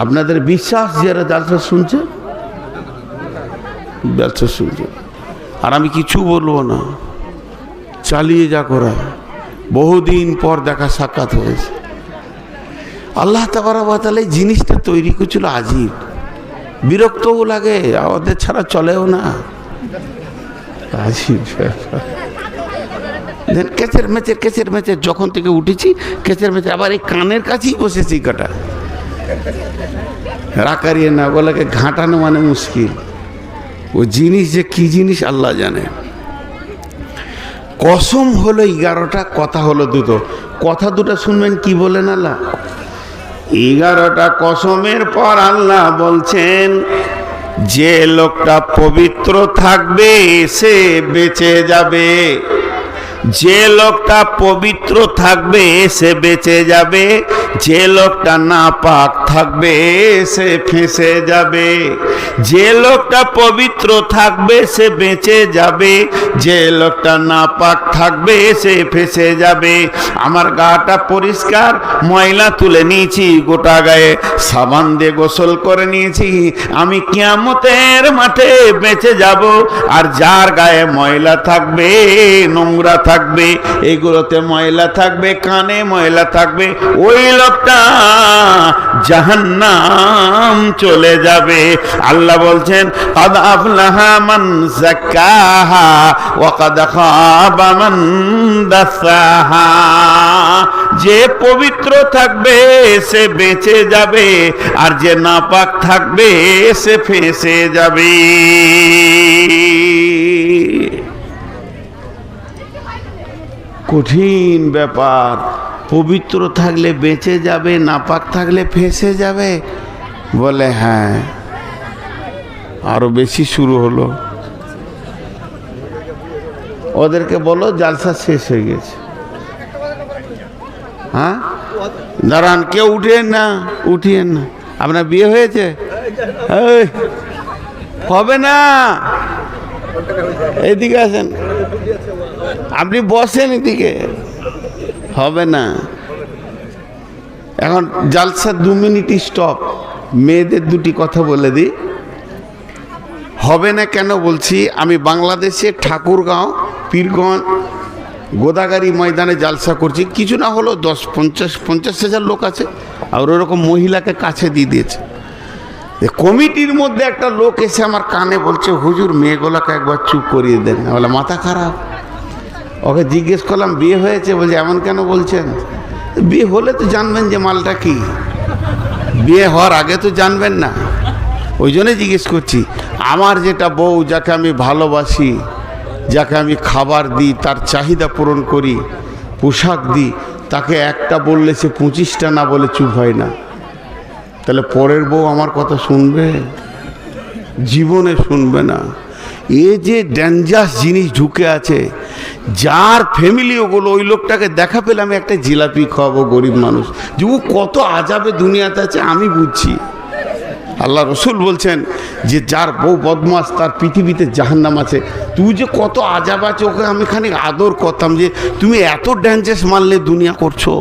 আপনাদের বিশ্বাস যারা জালসা শুনছে, জালসা শুনছে, আর আমি কিছু বলবো না, চালিয়ে যা করা। বহুদিন পর দেখা সাক্ষাৎ হয়েছে। আল্লাহ তাবারক ওয়া তাআলা এই জিনিসটা তৈরি করেছিল আজীব, বিরক্তও লাগে, আমাদের ছাড়া চলেও না। আজীব কেচের মেচের কেচের মেচের, যখন থেকে উঠেছি কেচের মেচের, আবার এই কানের কাছেই বসেছি কাটা রাকারিয়ে না, ওগুলোকে ঘাঁটানো মানে মুশকিল। ও জিনিস যে কি জিনিস আল্লাহ জানে। কসম হলো 11টা, কথা হলো দুটো। কথা দুটো শুনবেন কি বলেন আল্লাহ। 11টা কসমের পর আল্লাহ বলছেন, যে লোকটা পবিত্র থাকবে সে বেঁচে যাবে। যে লোকটা পবিত্র থাকবে সে বেঁচে যাবে, যে লোকটা নাপাক থাকবে সে ফেঁসে যাবে। যে লোকটা পবিত্র থাকবে সে বেঁচে যাবে, যে লোকটা নাপাক থাকবে সে ফেঁসে যাবে। আমার গাটা পরিষ্কার, ময়লা তুলে নিয়েছি, গোটা গায়ে সাবান দিয়ে গোসল করে নিয়েছি, আমি কিয়ামতের মাঠে বেঁচে যাব। আর যার গায়ে ময়লা থাকবে, নোংরা থাকবে, এগুলোতে ময়লা থাকবে, কানে ময়লা থাকবে, ওই লোকটা জাহান্নাম চলে যাবে। আল্লাহ বলছেন কাদ আফলাহা মান যাক্কাহা ওয়া কাদ খাবা মান দাসাহা। যে পবিত্র থাকবে সে বেঁচে যাবে, আর যে নাপাক থাকবে সে ফেঁসে যাবে। কঠিন ব্যাপার। পবিত্র থাকলে বেঁচে যাবে, নাপাক থাকলে ফেঁসে যাবে। বলে হ্যাঁ, আরো বেশি শুরু হলো। ওদেরকে বলো জালসা শেষ হয়ে গেছে। হ্যাঁ, দাঁড়ান, কেউ উঠিয়েন না, উঠিয়েন না। আপনার বিয়ে হয়েছে? হবে না, এদিকে আসেন, আপনি বসেন এদিকে। হবে না। এখন জালসা 2 মিনিট স্টপ। মেয়েদের দুটি কথা বলে দিই। হবে না কেন বলছি, আমি বাংলাদেশে ঠাকুরগাঁও, পীরগঞ্জ, গোদাগাড়ি ময়দানে জালসা করছি। কিছু না হলো 50 হাজার লোক আছে, আর ওরকম মহিলাকে কাছে দিয়ে দিয়েছে। কমিটির মধ্যে একটা লোক এসে আমার কানে বলছে, হুজুর মেয়েগুলোকে একবার চুপ করিয়ে দেন। বলে মাথা খারাপ। ওকে জিজ্ঞেস করলাম বিয়ে হয়েছে? বলছে এমন কেন বলছেন? বিয়ে হলে তো জানবেন যে মালটা কি, বিয়ে হওয়ার আগে তো জানবেন না। ওই জন্যই জিজ্ঞেস করছি। আমার যেটা বউ, যাকে আমি ভালোবাসি, যাকে আমি খাবার দিই, তার চাহিদা পূরণ করি, পোশাক দিই, তাকে একটা বললে সে 25টা না বলে চুপ হয় না। তাহলে পরের বউ আমার কথা শুনবে? জীবনে শুনবে না। এ যে ডেঞ্জারাস জিনিস ঢুকে আছে, যার ফ্যামিলি ওগুলো, ওই লোকটাকে দেখা পেলে আমি একটা জিলাপি খাওয়াবো। গরিব মানুষ, যে ও কত আজাবে দুনিয়াতে আছে আমি বুঝছি। আল্লাহ রসুল বলছেন যে যার বউ বদমাস তার পৃথিবীতে জাহান্নাম আছে। তুই যে কত আজাব আছে, ওকে আমি খানিক আদর করতাম যে তুমি এত ডেঞ্জারাস মারলে দুনিয়া করছো।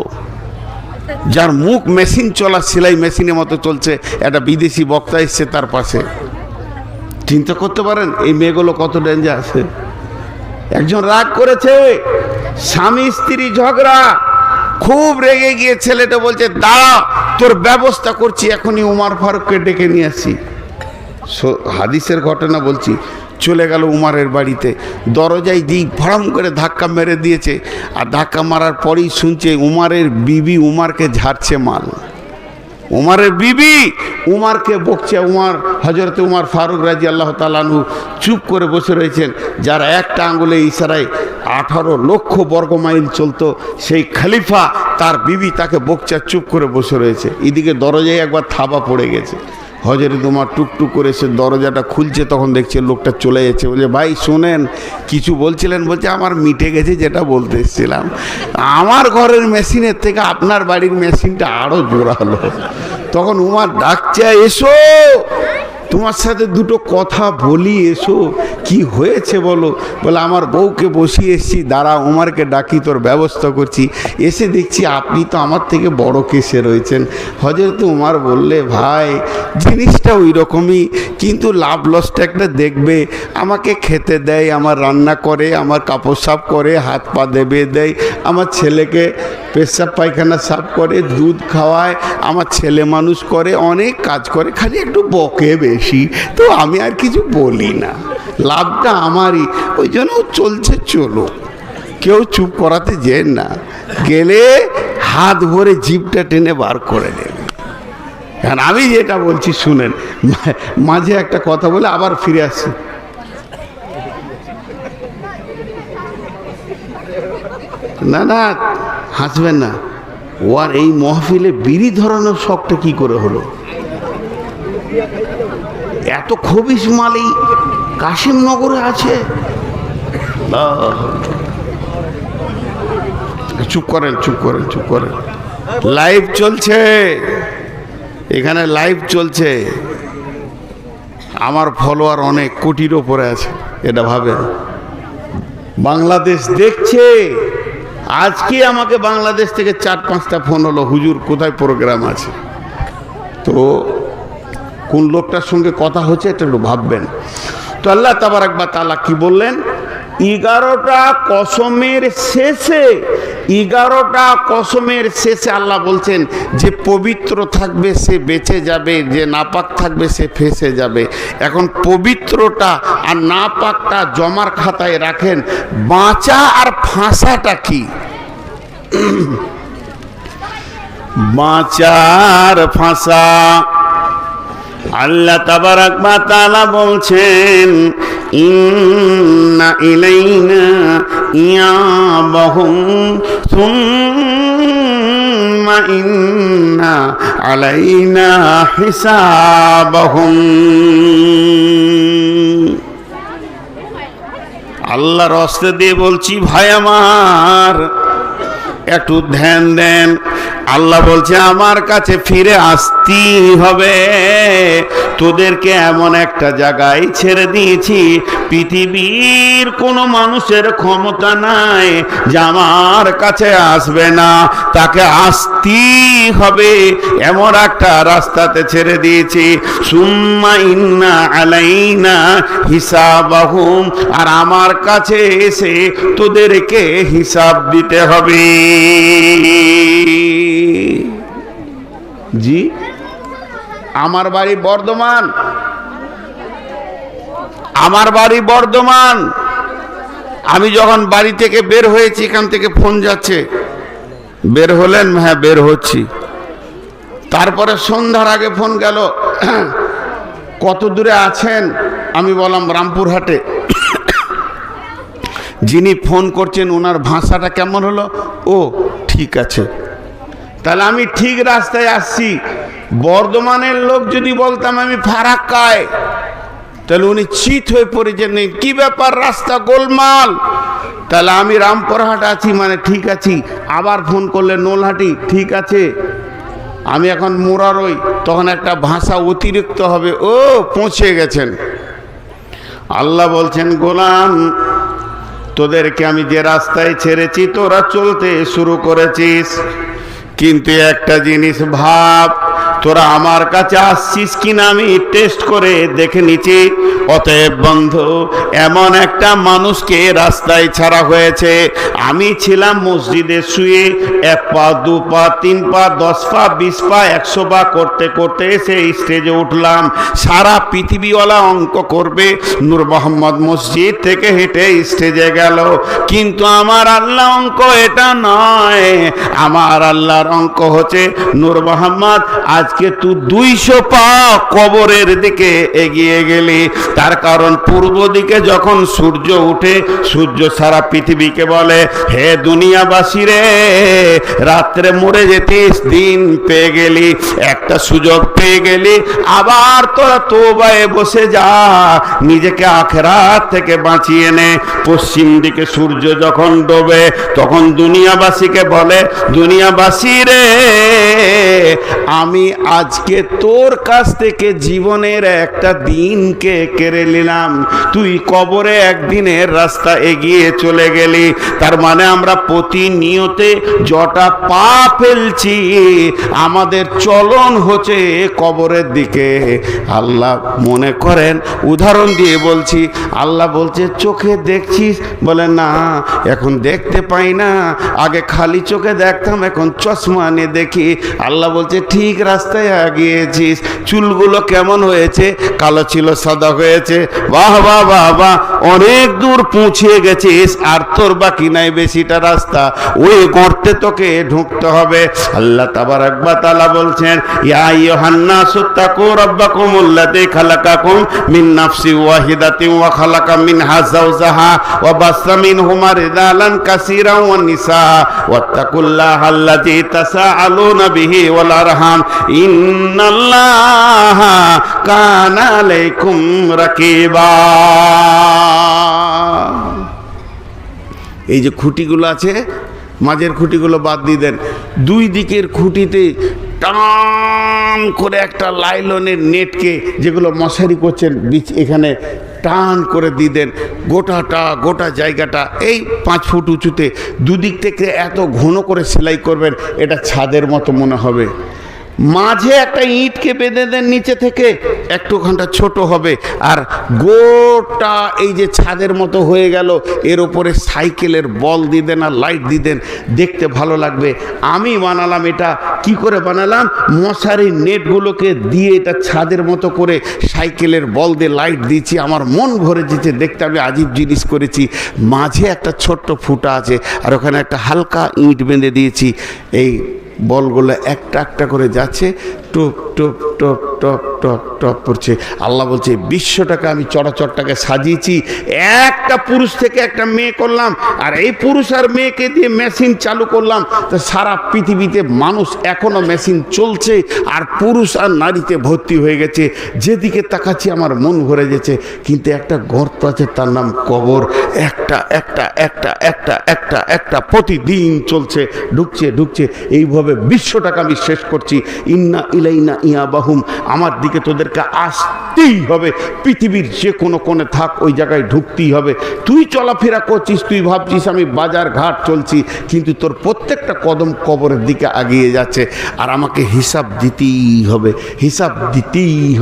যার মুখ মেশিন চলা, সেলাই মেশিনের মতো চলছে, একটা বিদেশি বক্তা এসছে তার পাশে। চিন্তা করতে পারেন এই মেয়েগুলো কত ডেঞ্জার আছে। একজন রাগ করেছে, স্বামী স্ত্রী ঝগড়া, খুব রেগে গিয়ে ছেলেটা বলছে দাঁড়া তোর ব্যবস্থা করছি, এখনই উমার ফারুককে ডেকে নিয়ে আসি। হাদিসের ঘটনা বলছি। চলে গেল উমারের বাড়িতে, দরজায় দিই ভড়াম করে ধাক্কা মেরে দিয়েছে। আর ধাক্কা মারার পরেই শুনছে উমারের বিবি উমারকে ঝাড়ছে মাল। উমারের বিবি উমারকে বকছে। উমার, হযরত উমার ফারুক রাদিয়াল্লাহু তাআলা আনহু চুপ করে বসে রয়েছেন। যারা একটা আঙ্গুলে ইশারায় 18 লক্ষ বর্গমাইল চলতো, সেই খলিফা তার বিবি তাকে বকছে, চুপ করে বসে রয়েছে। এদিকে দরজায় একবার থাবা পড়ে গেছে। হযরত উমার টুকটুক করে সে দরজাটা খুলছে, তখন দেখছে লোকটা চলে যাচ্ছে। বলছে ভাই শোনেন, কিছু বলছিলেন? বলছে আমার মিটে গেছে, যেটা বলতে এসেছিলাম। আমার ঘরের মেশিনের থেকে আপনার বাড়ির মেশিনটা আরো জোরালো। তখন উমার ডাকছে, এসো তোমার সাথে দুটো কথা বলি, এসো। কি হয়েছে বলো? বলে আমার বউকে বসিয়ে এসছি, দাঁড়া উমারকে ডাকি, তোর ব্যবস্থা করছি। এসে দেখছি আপনি তো আমার থেকে বড় কেসে রয়েছেন। হযরত উমার বললে ভাই জিনিসটা ওই রকমই, কিন্তু লাভ লসটা একটা দেখবে। আমাকে খেতে দেয়, আমার রান্না করে, আমার কাপড় সাফ করে, হাত পা দেবে দেয়, আমার ছেলেকে পেশাব পায়খানা সাফ করে, দুধ খাওয়ায়, আমার ছেলে মানুষ করে, অনেক কাজ করে, খালি একটু বকে বেশি। তো আমি আর কিছু বলি না, লাভটা আমারই। ওই জন্য চলছে, চলো, কেউ চুপ করাতে যেন না, গেলে হাত ভরে জিভটা টেনে বার করে দেবে। কারণ আমি যেটা বলছি শুনেন, মাঝে একটা কথা বলে আবার ফিরে আসছি। না না হাসবেন না। ও আর এই মহফিলে বিড়ি ধরানোর শখটা কি করে হলো? এত খবিস মালি কাশিমনগরে আছে। চুপ করেন, চুপ করেন, চুপ করেন। লাইভ চলছে, এখানে লাইভ চলছে। আমার ফলোয়ার অনেক কোটির ওপরে আছে, এটা ভাবেন। বাংলাদেশ দেখছে। আজকে আমাকে বাংলাদেশ থেকে 4-5টা ফোন হলো, হুজুর কোথায় প্রোগ্রাম আছে। তো কোন লোকটার সঙ্গে কথা হচ্ছে এটা একটু ভাববেন। তো আল্লাহ তাবারাক ওয়া তাআলা কি বললেন, 11টা কসমের শেষে, 11টা কসমের শেষে আল্লাহ বলছেন যে পবিত্র থাকবে সে বেঁচে যাবে, যে নাপাক থাকবে সে ফেঁসে যাবে। এখন পবিত্রটা আর নাপাকটা জমার খাতায় রাখেন, বাঁচা আর ফাঁসাটা কি? বাঁচার ফাঁসা আল্লাহ তাবারাক ওয়া তাআলা বলছেন, ইন্না ইলাইনা ইয়াবাহুম সুম্মা ইন্না আলাইনা হিসাবাহুম। আল্লাহর রাস্তা দিয়ে বলছি, ভাই আমার একটু ধ্যান দেন। আল্লাহ বলছে আমার কাছে ফিরে আসতেই হবে। তোদেরকে এমন একটা জায়গায় ছেড়ে দিয়েছি, পৃথিবীর কোনো মানুষের ক্ষমতা নাই যে আমার কাছে আসবে না, তাকে আসতেই হবে। এমন একটা রাস্তাতে ছেড়ে দিয়েছি। সুম্মা ইন্না আলাইনা হিসাবাহুম, আর আমার কাছে এসে তোদেরকে হিসাব দিতে হবে। জি, আমার বাড়ি বর্ধমান, আমার বাড়ি বর্ধমান। আমি যখন বাড়ি থেকে বের হয়েছি, এখান থেকে ফোন যাচ্ছে, বের হলেন? হ্যাঁ বের হচ্ছি। তারপরে সন্ধ্যার আগে ফোন গেল, কত দূরে আছেন? আমি বললাম রামপুরহাটে। যিনি ফোন করছেন ওনার ভাষাটা কেমন হলো? ও ঠিক আছে, তাহলে আমি ঠিক রাস্তায় আসছি। বর্ধমানের লোক যদি বলতাম আমি ফারাক্কায়, তাহলে উনি চিত হয়ে পড়েছেন, কি ব্যাপার রাস্তা গোলমাল। তাহলে আমি রামপুরহাট আছি মানে ঠিক আছি। আবার ফোন করলে নোলহাটি, ঠিক আছে। আমি এখন মোরারই, তখন একটা ভাষা অতিরিক্ত হবে, ও পৌঁছে গেছেন। আল্লাহ বলছেন, গোলাম তোদেরকে আমি যে রাস্তায় ছেড়েছি তোরা চলতে শুরু করেছিস, কিন্তু একটা জিনিস ভাব, তোরা আমার কাছে আসছিস কিনা আমি টেস্ট করে দেখে নিচ্ছি। অতএব বন্ধু, এমন একটা মানুষকে রাস্তায় ছাড়া হয়েছে। আমি ছিলাম মসজিদে শুয়ে, 1 পা 2 পা 3 পা 10 পা 20 পা 100 পা করতে করতে এসে স্টেজে উঠলাম। সারা পৃথিবীওয়ালা অঙ্ক করবে, নূর মোহাম্মদ মসজিদ থেকে হেঁটে স্টেজে গেল। কিন্তু আমার আল্লাহ অঙ্ক এটা নয়। আমার আল্লাহর অঙ্ক হচ্ছে, নূর মোহাম্মদ আজকে তুই 200 পা কবরের দিকে এগিয়ে গেলি। তার কারণ পূর্ব দিকে যখন সূর্য উঠে, সূর্য সারা পৃথিবীকে বলে, হে দুনিয়াবাসী রে, রাত্রে মরে যেতিস, দিন পেয়ে গেলি, একটা সুযোগ পেয়ে গেলি, আবার তোরা তওবায় বসে যা, নিজেকে আখিরাত থেকে বাঁচিয়ে নে। পশ্চিম দিকে সূর্য যখন ডোবে, তখন দুনিয়াবাসীকে বলে, দুনিয়াবাসী রে, আমি আজকে তোর কাছ থেকে জীবনের একটা দিনকে কেড়ে নিলাম, তুই কবরে একদিনের রাস্তা এগিয়ে চলে গেলি। তার মানে আমরা প্রতিনিয়তে জটা পা ফেলছি, আমাদের চলন হচ্ছে কবরের দিকে। আল্লাহ মনে করেন, উদাহরণ দিয়ে বলছি, আল্লাহ বলছে চোখে দেখছিস? বলে না, এখন দেখতে পাই না, আগে খালি চোখে দেখতাম, এখন চশমা নিয়ে দেখি। আল্লাহ বলছে ঠিক রাস্তায় আগিয়েছিস। চুলগুলো কেমন হয়েছে? কালো ছিল সাদা হয়েছে। বাহ বাহ বাহ বাহ, অনেক দূর পৌঁছে গেছিস, আর তোর বাকি নাই বেশিটা রাস্তা, ওই গর্তে তোকে ঢুকতে হবে। আল্লাহ তাবারাক ওয়া তাআলা বলছেন, ইয়া আইয়ুহান নাসু তাকু রাব্বাকুমুল্লাযী খালাকাকুম মিন নাফসিন ওয়াহিদাতিন ওয়া খালাকা মিনহা যাওজাহা ওয়া বাসসা মিনহুমা রিজালান কাসীরান ওয়ান নিসা ওয়াত্তাকুল্লাহাল্লাযী তাসাআলুনা বিহি ওয়াল আরহাম ইন্নাল্লাহা কানা আলাইকুম রাকিবা। এই যে খুঁটিগুলো আছে, মাঝের খুঁটিগুলো বাদ দিয়ে দেন, দুই দিকের খুঁটিতে টান করে একটা লাইলনের নেটকে, যেগুলো মশারি করছেন এখানে টান করে দিয়ে দেন। গোটা জায়গাটা এই 5 ফুট উঁচুতে দুদিক থেকে এত ঘন করে সেলাই করবেন, এটা ছাদের মতো মনে হবে। মাঝে একটা ইঁটকে বেঁধে দেন নিচে থেকে, একটুখানটা ছোট হবে, আর গোটা এই যে ছাদের মতো হয়ে গেল, এর ওপরে সাইকেলের বল দিয়ে দেন আর লাইট দিয়ে দেন, দেখতে ভালো লাগবে। আমি বানালাম এটা, কি করে বানালাম? মশারির নেটগুলোকে দিয়ে এটা ছাদের মতো করে সাইকেলের বল দিয়ে লাইট দিয়েছি, আমার মন ভরে যেতে, দেখতে আমি আজীব জিনিস করেছি। মাঝে একটা ছোট্ট ফুটা আছে, আর ওখানে একটা হালকা ইঁট বেঁধে দিয়েছি। এই বলগুলো একটা একটা করে যাচ্ছে, top top top top top top করছে। আল্লাহ বলছে বিশ্বটাকে আমি চরাচরটাকে সাজিয়েছি, একটা পুরুষ থেকে একটা মেয়ে করলাম, আর এই পুরুষ আর মেয়েকে দিয়ে মেশিন চালু করলাম। তো সারা পৃথিবীতে মানুষ এখনো মেশিন চলছে, আর পুরুষ আর নারীতে ভর্তি হয়ে গেছে। যেদিকে তাকাচ্ছি আমার মন ভরে গেছে, কিন্তু একটা গর্ত আছে, তার নাম কবর। একটা একটা একটা একটা একটা একটা প্রতিদিন চলছে, ঢুকছে। এইভাবে বিশ্বটাকে আমি শেষ করছি। ইন্না ইলাইনা ইয়াবাহুম, আমার দিকে তোদেরকে আসতেই হবে। পৃথিবীর যে কোনো কোণে থাক, ওই জায়গায় ঢুকতেই হবে। তুই চলাফেরা করছিস, তুই ভাবছিস আমি বাজার ঘাট চলছি, কিন্তু তোর প্রত্যেকটা কদম কবরের দিকে এগিয়ে যাচ্ছে, আর আমাকে হিসাব দিতেই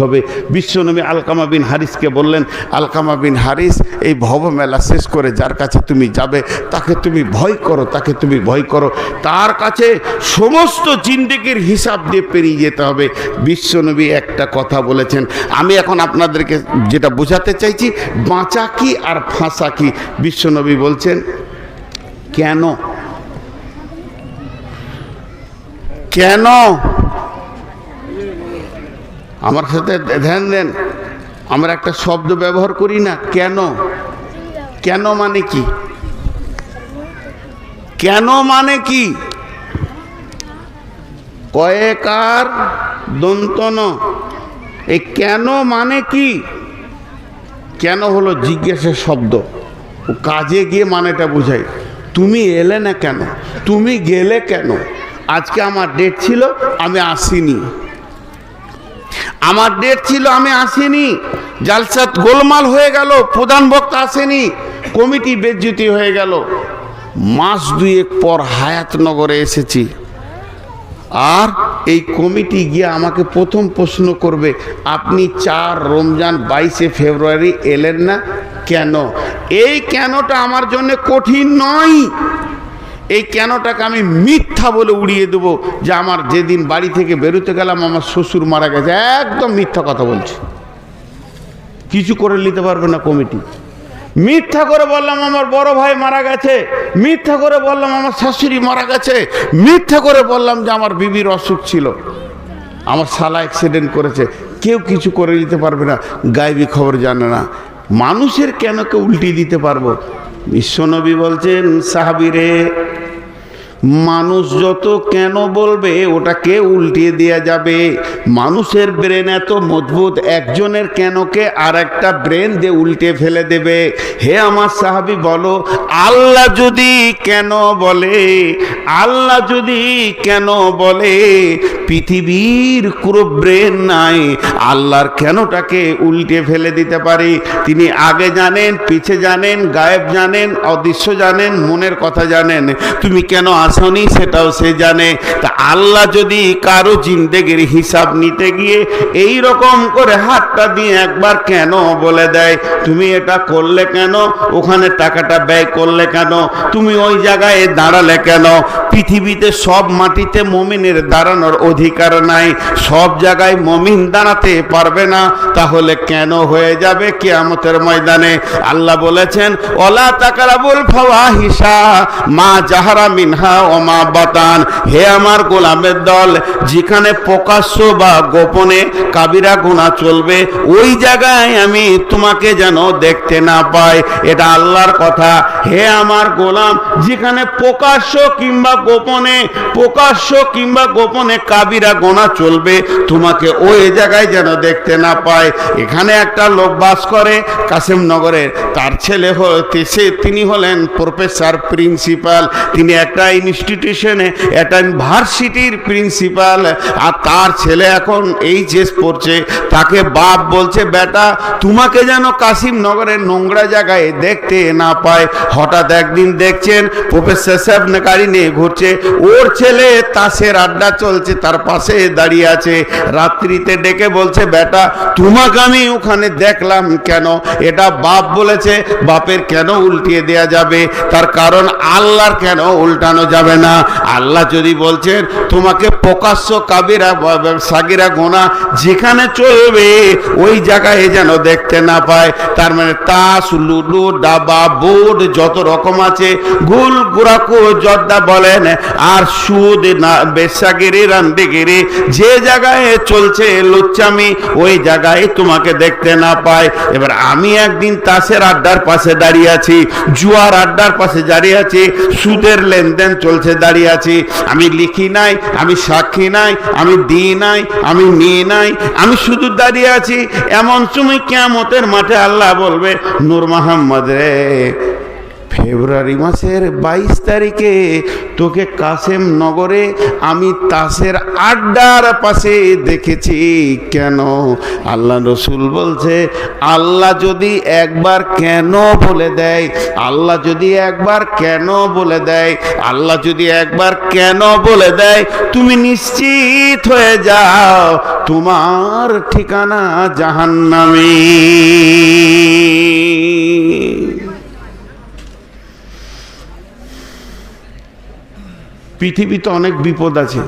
হবে। বিশ্বনবী আলকামা বিন হারিসকে বললেন, আলকামা বিন হারিস, এই ভবমেলা শেষ করে যার কাছে তুমি যাবে, তাকে তুমি ভয় করো, তার কাছে সমস্ত জিন্দেগির হিসাব দিয়ে পেরিয়ে যেতে হবে। বিশ্বনবী একটা কথা বলেছেন, আমি এখন আপনাদেরকে যেটা বোঝাতে চাইছি, বাঁচা কি আর ফাঁসা কি। বিশ্বনবী বলছেন, কেন আমার সাথে ধ্যান দেন, আমরা একটা শব্দ ব্যবহার করি না, কেন মানে কি? কেন মানে কি? কয়েকার দন্তন, এই কেন মানে কি? কেন হলো জিজ্ঞাসার শব্দ, ও কাজে গিয়ে মানেটা বোঝায়। তুমি এলে না কেন? তুমি গেলে কেন? আজকে আমার ডেট ছিল, আমি আসিনি। জালসাত গোলমাল হয়ে গেল, প্রধান বক্তা আসেনি, কমিটি বেজ্জতি হয়ে গেল। মাস 2 পর হায়াতনগরে এসেছি, আর এই কমিটি গিয়ে আমাকে প্রথম প্রশ্ন করবে, আপনি 4 রমজান 22 ফেব্রুয়ারি এলেন না কেন? এই কেনটা আমার জন্য কঠিন নয়। এই কেনটাকে আমি মিথ্যা বলে উড়িয়ে দেবো, যে আমার যেদিন বাড়ি থেকে বেরোতে গেলাম আমার শ্বশুর মারা গেছে, একদম মিথ্যা কথা বলছি, কিছু করে নিতে পারবে না কমিটি। মিথ্যা করে বললাম আমার বড় ভাই মারা গেছে, মিথ্যা করে বললাম আমার শাশুড়ি মারা গেছে, মিথ্যা করে বললাম যে আমার বিবির অসুখ ছিল, আমার শালা অ্যাক্সিডেন্ট করেছে, কেউ কিছু করে দিতে পারবে না। গায়েবী খবর জানে না, মানুষের কেনকে উল্টিয়ে দিতে পারবো? বিশ্বনবী বলছেন, সাহাবীরে, মানুষ যত কেন বলবে ওটাকে উল্টিয়ে দেওয়া যাবে। মানুষের ব্রেন এত মজবুত, একজনের কেনকে আর একটা ব্রেন দিয়ে উল্টে ফেলে দেবে। হে আমার সাহাবী, বলো, আল্লাহ যদি কেন বলে, পৃথিবীর পুরো ব্রেন নাই, আল্লাহর কেনটাকে উল্টে ফেলে দিতে পারে। তিনি আগে জানেন, পিছে জানেন, গায়েব জানেন, অদৃশ্য জানেন, মনের কথা জানেন। তুমি কেন আসনি সেটাও সে জানে। তা আল্লাহ যদি কারো জিন্দেগির হিসাব নিতে গিয়ে এই রকম করে হাতটা দিয়ে একবার কেন বলে দেয়, তুমি এটা করলে কেন, ওখানে টাকাটা ব্যয় করলে কেন, তুমি ওই জায়গায় দাঁড়ালে কেন? পৃথিবীতে সব মাটিতে মুমিনের দাঁড়ানোর অধিকার নাই, সব জায়গায় মুমিন দাঁড়াতে পারবে না। তাহলে কেন হয়ে যাবে কিয়ামতের ময়দানে? আল্লাহ বলেছেন, ওয়ালা তাকরাবুল ফাওয়াহিশা মা জাহারা মিনহা ওয়া মা বাতান। হে আমার গোলামের দল, যেখানে প্রকাশ্য বা গোপনে কাবিরা গুনাহ চলবে, ওই জায়গায় আমি তোমাকে যেন দেখতে না পাই। এটা আল্লাহর কথা। হে আমার গোলাম, যেখানে প্রকাশ্য কিংবা গোপনে কাবিরা গুনাহ চলবে, তোমাকে ওই জায়গায় যেন দেখতে না পায়। এখানে একটা লোক বাস করে কাসেমনগরের, তার ছেলে তিনি হলেন প্রফেসর প্রিন্সিপাল। তিনি একটা ইনস্টিটিউশনে, একটা ইউনিভার্সিটির প্রিন্সিপাল, আর তার ছেলে এখন এইচএস পড়ছে। তাকে বাপ বলছে, বেটা তোমাকে যেন কাশিমনগরের নোংরা জায়গায় দেখতে না পায়। হঠাৎ একদিন দেখছেন প্রফেসর সাহেব গাড়ি নিয়ে ঘুরছে, ওর ছেলে তাসের আড্ডা চলছে, তার পাশে দাঁড়িয়ে আছে। রাত্রিতে ডেকে বলছে, বেটা তোমাকে আমি ওখানে দেখলাম কেন? এটা বাপ বলেছে। বাপের কেন উল্টিয়ে দেয়া যাবে? তার কারণ আল্লাহর কেন উল্টানো যাবে না? আল্লাহ যদি বলছেন তোমাকে প্রকাশ্য কাবিরা সাগিরা গোনা যেখানে চলবে ওই জায়গায় যেন দেখতে না পায়। তার মানে তাস, লুডো, ডাবা, বোর্ড যত রকম আছে, গুল গুড়াকু জর্দা বলেন, আর সুদ না বেশ্যাগিরি রান্দিগিরি যে জায়গায় চলছে লুচ্চামি, ওই জায়গায় তোমাকে দেখতে না পায়। এবার আমি একদিন তাসের আড্ডার পাশে দাঁড়িয়ে আছি, জুয়ার আড্ডার পাশে দাঁড়িয়ে আছি, সুদের লেনদেন চলছে দাঁড়িয়ে আছি। আমি লিখি নাই, আমি সাক্ষী নাই, আমি দিই নাই, আমি নিই নাই, আমি শুধু দাঁড়িয়ে আছি। এমন সময় কিয়ামতের মাঠে আল্লাহ বলবে, নূর মোহাম্মদ রে, ফেব্রুয়ারি মাসের 22 তারিখে তোকে কাশেমনগরে আমি তাসের আড্ডার পাশে দেখেছি। কেন? আল্লাহ রসুল বলছে, আল্লাহ যদি একবার কেন বলে দেয়, আল্লাহ যদি একবার কেন বলে দেয়, আল্লাহ যদি একবার কেন বলে দেয়, তুমি নিশ্চিত হয়ে যাও তোমার ঠিকানা জাহান্নামে। পৃথিবীতে অনেক বিপদ আছে,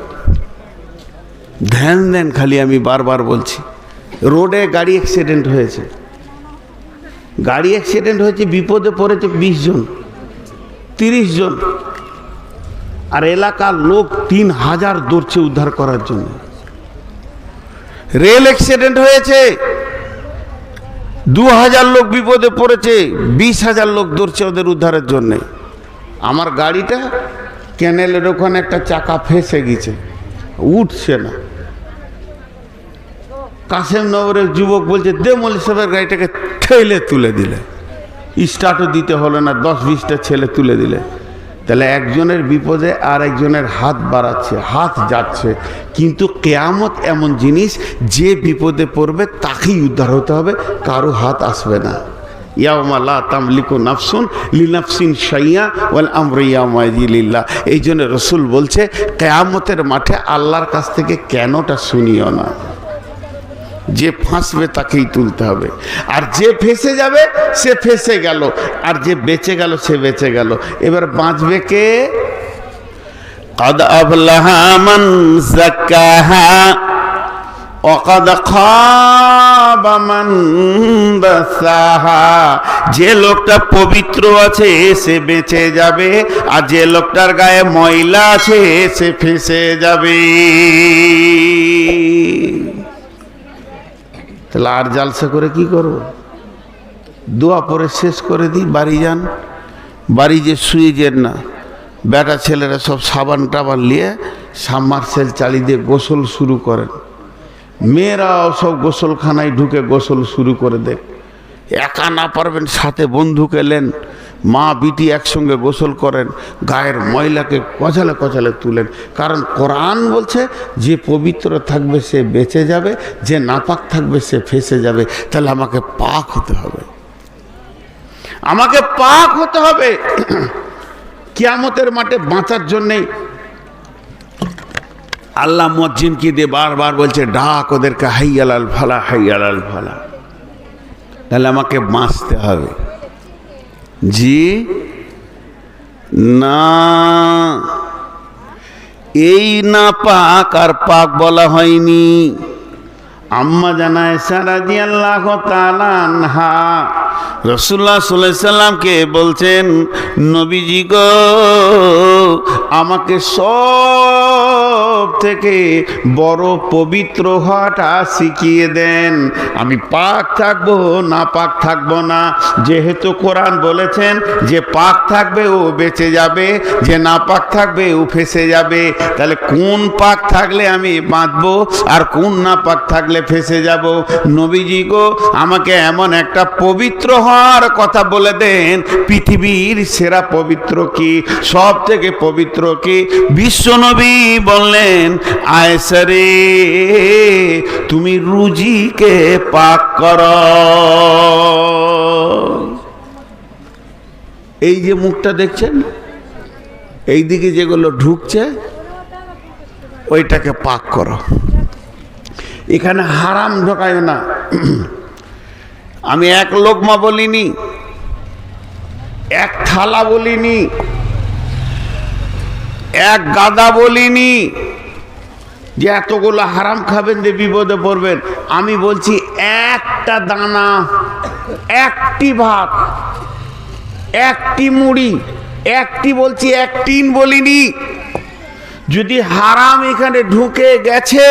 ধ্যান দেন। খালি আমি বারবার বলছি, রোডে গাড়ি অ্যাক্সিডেন্ট হয়েছে, গাড়ি অ্যাক্সিডেন্ট হয়েছে, বিপদে পড়েছে 20 জন 30 জন, আর এলাকার লোক 3000 দৌড়ছে উদ্ধার করার জন্য। রেল অ্যাক্সিডেন্ট হয়েছে, 2000 লোক বিপদে পড়েছে, 20,000 লোক দৌড়ছে ওদের উদ্ধারের জন্য। আমার গাড়িটা ক্যানেলের ওখানে একটা চাকা ফেসে গেছে, উঠছে না। কাশেমনগরের যুবক বলছে, দে মৌলী সাহেবের গাড়িটাকে ঠেলে তুলে দিলে, স্টার্টও দিতে হলো না, 10-20টা ছেলে তুলে দিলে। তাহলে একজনের বিপদে আর একজনের হাত বাড়াচ্ছে, হাত যাচ্ছে। কিন্তু কিয়ামত এমন জিনিস, যে বিপদে পড়বে তাকেই উদ্ধার হতে হবে, কারো হাত আসবে না। ইয়াউমা লা তামলিকু নাফসুন লিনাফসিন শাইআ ওয়াল আমরু ইয়াউমাইযি লিল্লাহ। এই জন্য রসুল বলছে, কিয়ামতের মাঠে আল্লাহর কাছ থেকে কেনটা শুনিও না। যে ফাঁসবে তাকেই তুলতে হবে, আর যে ফেসে যাবে সে ফেসে গেল, আর যে বেঁচে গেল সে বেঁচে গেল। এবার বাঁচবে কে? কাদ আফলাহা মান যাক্কাহা ওয়াকাদ খাবা মান দাসাহা। যে লোকটা পবিত্র আছে সে বেঁচে যাবে, আর যে লোকটার গায়ে ময়লা আছে সে ফেঁসে যাবে। তাহলে আর জালসা করে কি করব? দোয়া পরে শেষ করে দিই, বাড়ি যান। বাড়ি যে শুয়ে যেন না, বেটা ছেলেরা সব সাবান টাবান নিয়ে সাবমার্সেল চালিয়ে দিয়ে গোসল শুরু করেন। মেয়েরাও সব গোসলখানায় ঢুকে গোসল শুরু করে দেখ। একা না পারবেন, সাথে বন্ধুকে নেন, মা বিটি একসঙ্গে গোসল করেন, গায়ের ময়লাকে কচালে কচালে তুলেন। কারণ কোরআন বলছে, যে পবিত্র থাকবে সে বেঁচে যাবে, যে নাপাক থাকবে সে ফেঁসে যাবে। তাহলে আমাকে পাক হতে হবে, আমাকে পাক হতে হবে। কিয়ামতের মাঠে বাঁচার জন্যেই আল্লাহ মুয়াজ্জিনকে দিয়ে বারবার বলছে, ডাক ওদেরকে, হাইয়াল আল ফালা, হাইয়াল আল ফালা। তাহলে আমাকে বাঁচতে হবে। জি না, এই না পাক আর পাক বলা হয়নি। আম্মা জানা আয়েশা রাদিয়াল্লাহু তাআলা আনহা রাসূলুল্লাহ সাল্লাল্লাহু আলাইহি সাল্লামকে বলছেন, নবীজি গো, আমাকে সব থেকে বড় পবিত্র হওয়াটা শিখিয়ে দেন। আমি পাক থাকবো না পাক থাকবো না। যেহেতু কোরআন বলেছেন যে পাক থাকবে ও বেঁচে যাবে, যে না পাক থাকবে ও ফেঁসে যাবে। তাহলে কোন পাক থাকলে আমি বাঁচবো আর কোন না পাক থাকলে ফেঁসে যাব? নবীজি গো, আমাকে এমন একটা পবিত্র হওয়ার কথা বলে দেন। পৃথিবীর সেরা পবিত্র কি, সব থেকে পবিত্র কি? বিশ্বনবী বললেন, আয়েশা রে তুমি রুজিকে পাক করো। এই যে মুখটা দেখছেন, এই দিকে যেগুলো ঢুকছে ওইটাকে পাক করো। এখানে হারাম ঢোকায় না। আমি এক লোকমা বলিনি, এক থালা বলিনি, এক গাদা বলিনি যে এতগুলো হারাম খাবেন যে বিপদে পড়বেন। আমি বলছি একটা দানা, একটি ভাত, একটি মুড়ি, একটি বলছি, এক টিন বলিনি। যদি হারাম এখানে ঢুকে গেছে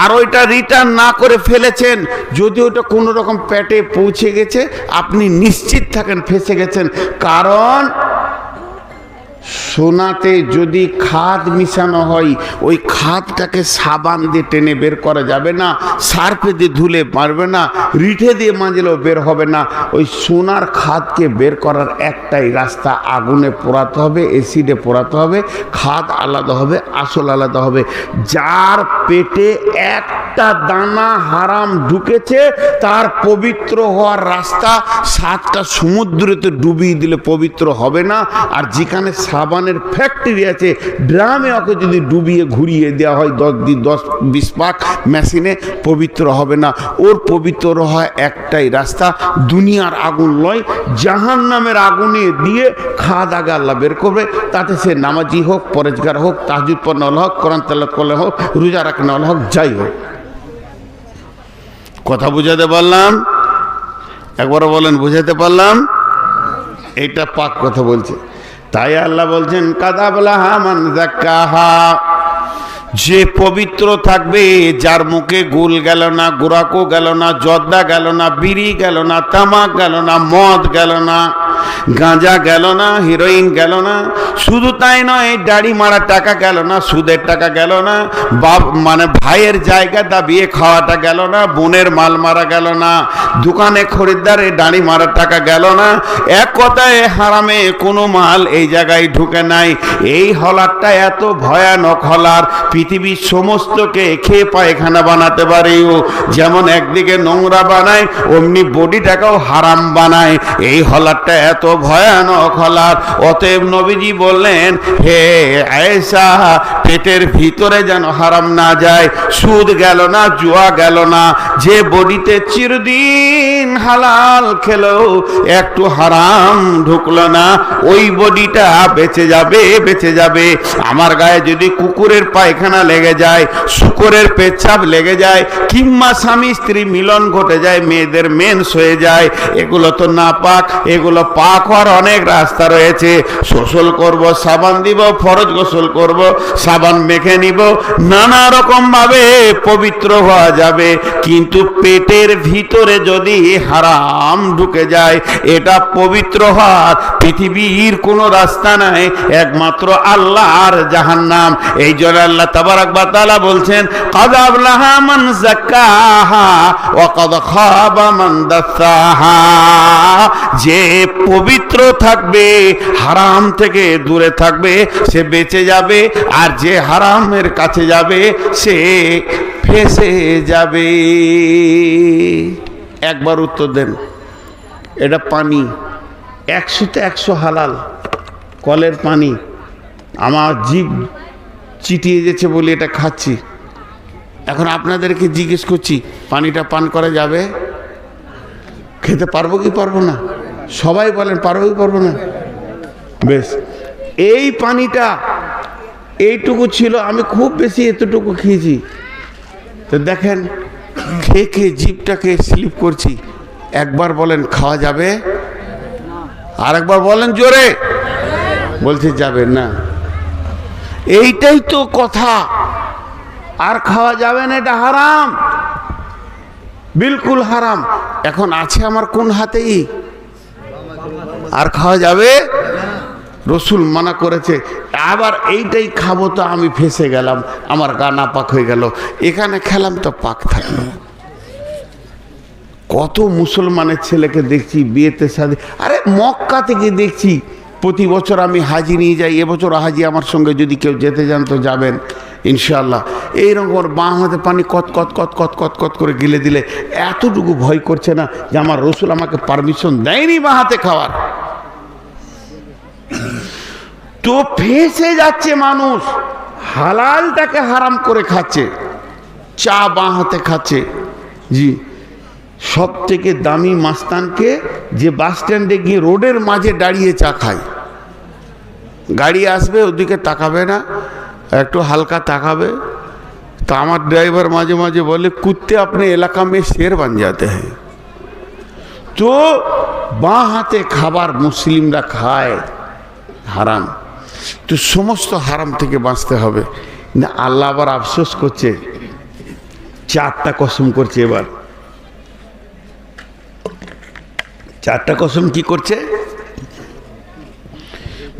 আর ওইটা রিটার্ন না করে ফেলেছেন, যদি ওইটা কোনো রকম পেটে পৌঁছে গেছে, আপনি নিশ্চিত থাকেন ফেঁসে গেছেন। কারণ সোনাতে যদি খাদ মিশানো হয়, ওই খাদটাকে সাবান দিয়ে টেনে বের করা যাবে না, সার্ফে দিয়ে ধুলে পারবে না, রিঠে দিয়ে মাজলেও বের হবে না। ওই সোনার খাদকে বের করার একটাই রাস্তা, আগুনে পোড়াতে হবে, এসিডে পোড়াতে হবে। খাদ আলাদা হবে, আসল আলাদা হবে। যার পেটে একটা দানা হারাম ঢুকেছে, তার পবিত্র হওয়ার রাস্তা 7টা সমুদ্রতে ডুবিয়ে দিলে পবিত্র হবে না। আর যেখানে সাবানের ফ্যাক্টরি আছে, ড্রামে ওকে যদি ডুবিয়ে ঘুরিয়ে দেওয়া হয় 10-20 পাক মেশিনে, পবিত্র হবে না। ওর পবিত্র হয় একটাই রাস্তা, দুনিয়ার আগুন লয়, জাহান্নামের আগুনে দিয়ে খাদ আগে আল্লাহ বের করবে। তাতে সে নামাজি হোক, পরেজগার হোক, তাহাজ্জুদ পড়নেওয়ালা হোক, কোরআন তেলাওয়াত করলে হোক, রোজা রাখনেওয়ালা হোক, যাই হোক। কথা বুঝাতে পারলাম? একবার বলেন, বুঝাতে পারলাম? এটা পাক কথা বলছে। তাই আল্লাহ বলছেন, কাদ আফলাহা মান যাক্কাহা, যে পবিত্র থাকবে, যার মুখে গুল গেল না, গুরাকো গেল না, জর্দা গেল না, বিড়ি গেল না, তামাক গেল না, মদ গেল না, গাঁজা গেল না, হিরোইন গেল না। শুধু তাই নয়, দাড়ি মারা টাকা গেল না, সুদের টাকা গেল না, মানে ভাইয়ের জায়গা দাবিয়ে খাওয়াটা গেল না, বোনের মাল মারা গেল না, দোকানে খরিদ্দারে দাড়ি মারা টাকা গেল না। এক কথায় হারামে কোনো মাল এই জায়গায় ঢুকে নাই। এই হলারটা এত ভয়ানক হলার, পৃথিবীর সমস্তকে খেয়ে পায়খানা বানাতে পারে। ও যেমন একদিকে নোংরা বানায়, অমনি বডিটাকেও হারাম বানায়। এই হলারটা এত ভয়ানক হলার। অতএব নবীজি বললেন, হে আয়েশা, পেটের ভিতরে যেন হারাম না যায়। সুদ গেল না, জুয়া গেল না। যে বডিতে চিরদিন হালাল খেলো, একটু হারাম ঢুকলো না, ওই বডিটা বেঁচে যাবে, বেঁচে যাবে। আমার গায়ে যদি কুকুরের পায়খানা লেগে যায়, শুকরের পেচ্ছাপ লেগে যায়, কিংবা স্বামী স্ত্রী মিলন ঘটে যায়, মেয়েদের মেন্স হয়ে যায়, এগুলো তো না পাক। এগুলো পাক হওয়ার অনেক রাস্তা রয়েছে। গোসল করব, সাবান দিব, ফরজ গোসল করব, সাবান মেখে নিব, নানা রকম ভাবে পবিত্র হওয়া যাবে। কিন্তু পেটের ভিতরে যদি হারাম ঢুকে যায়, এটা পবিত্র হওয়ার পৃথিবীর কোনো রাস্তা নাই, একমাত্র আল্লাহর জাহান্নাম। এই জন্য আল্লাহ তাবারাক ওয়া তাআলা বলছেন, কাদ আফলাহা মান যাক্কাহা ওয়া কাদ খাবা মান দাসাহা। যে পবিত্র থাকবে, হারাম থেকে দূরে থাকবে, সে বেঁচে যাবে। আর যে হারামের কাছে যাবে, সে ফেঁসে যাবে। একবার উত্তর দেন। এটা পানি 100তে 100 হালাল, কলের পানি। আমার জিভ চিটিয়ে যেছে বলে এটা খাচ্ছি। এখন আপনাদেরকে জিজ্ঞেস করছি, পানিটা পান করা যাবে? খেতে পারবো কি পারবো না? সবাই বলেন, পারবো কি পারবো না? বেশ, এই পানিটা এইটুকু ছিল, আমি খুব বেশি এতটুকু খেয়েছি। তো দেখেন, খেয়ে খেয়ে জিভটাকে স্লিপ করছি। একবার বলেন খাওয়া যাবে? আর একবার বলেন জোরে। বলছে যাবে না। এইটাই তো কথা। আর খাওয়া যাবে না, এটা হারাম, বিলকুল হারাম। এখন আছে আমার কোন হাতেই? আর খাওয়া যাবে? রসুল মানা করেছে। আবার এইটাই খাবো তো আমি ফেঁসে গেলাম, আমার গা না পাক হয়ে গেল। এখানে খেলাম তো পাক থাকলো। কত মুসলমানের ছেলেকে দেখছি বিয়েতে সাথে, আরে মক্কা থেকে দেখছি প্রতি বছর আমি হাজি নিয়ে যাই, এবছর হাজি আমার সঙ্গে যদি কেউ যেতে যান তো যাবেন ইনশাআল্লাহ। এইরকম বাঁ হাতে পানি কত কত কত কত কত কত করে গিলে দিলে এতটুকু ভয় করছে না যে আমার রসুল আমাকে পারমিশন দেয়নি বাঁ হাতে খাওয়ার। তো ফেঁসে যাচ্ছে মানুষ, হালালটাকে হারাম করে খাচ্ছে, চা বাঁ হাতে খাচ্ছে। জি, সব থেকে দামি মাস্তানকে যে বাস স্ট্যান্ডে গিয়ে রোডের মাঝে দাঁড়িয়ে চা খায়, গাড়ি আসবে ওদিকে তাকাবে না, একটু হালকা তাকাবে। তো আমার ড্রাইভার মাঝে মাঝে বলে কুত্তে আপনি এলাকা মে শের বান যাতে হ্যাঁ। তো বাঁ হাতে খাবার মুসলিমরা খায় হারাম। তো সমস্ত হারাম থেকে বাঁচতে হবে না। আল্লাহ আবার আফসোস করছে, 4টা কসম করছে। এবার 4টা কসম কি করছে?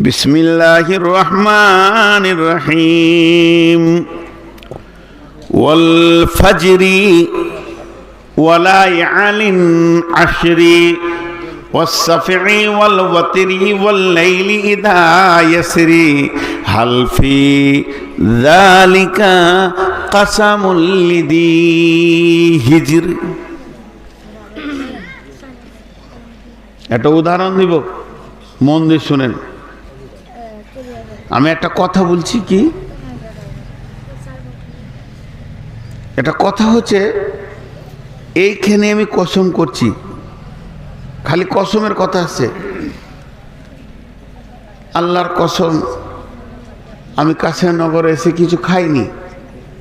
বিসমিল্লাহির রহমানির রহিম, ওয়াল ফাজরি ওয়ালায়ালিন আশরি والصفع والوتر والليل إذا يسري هل في ذلك قسم لذي হিজর। একটা উদাহরণ দিব, মন দিয়ে শুনেন। আমি একটা কথা বলছি, কি এটা কথা হচ্ছে, এইখানে আমি কসম করছি, খালি কসমের কথা আছে। আল্লাহর কসম, আমি কাশিয়ানগরে এসে কিছু খাইনি,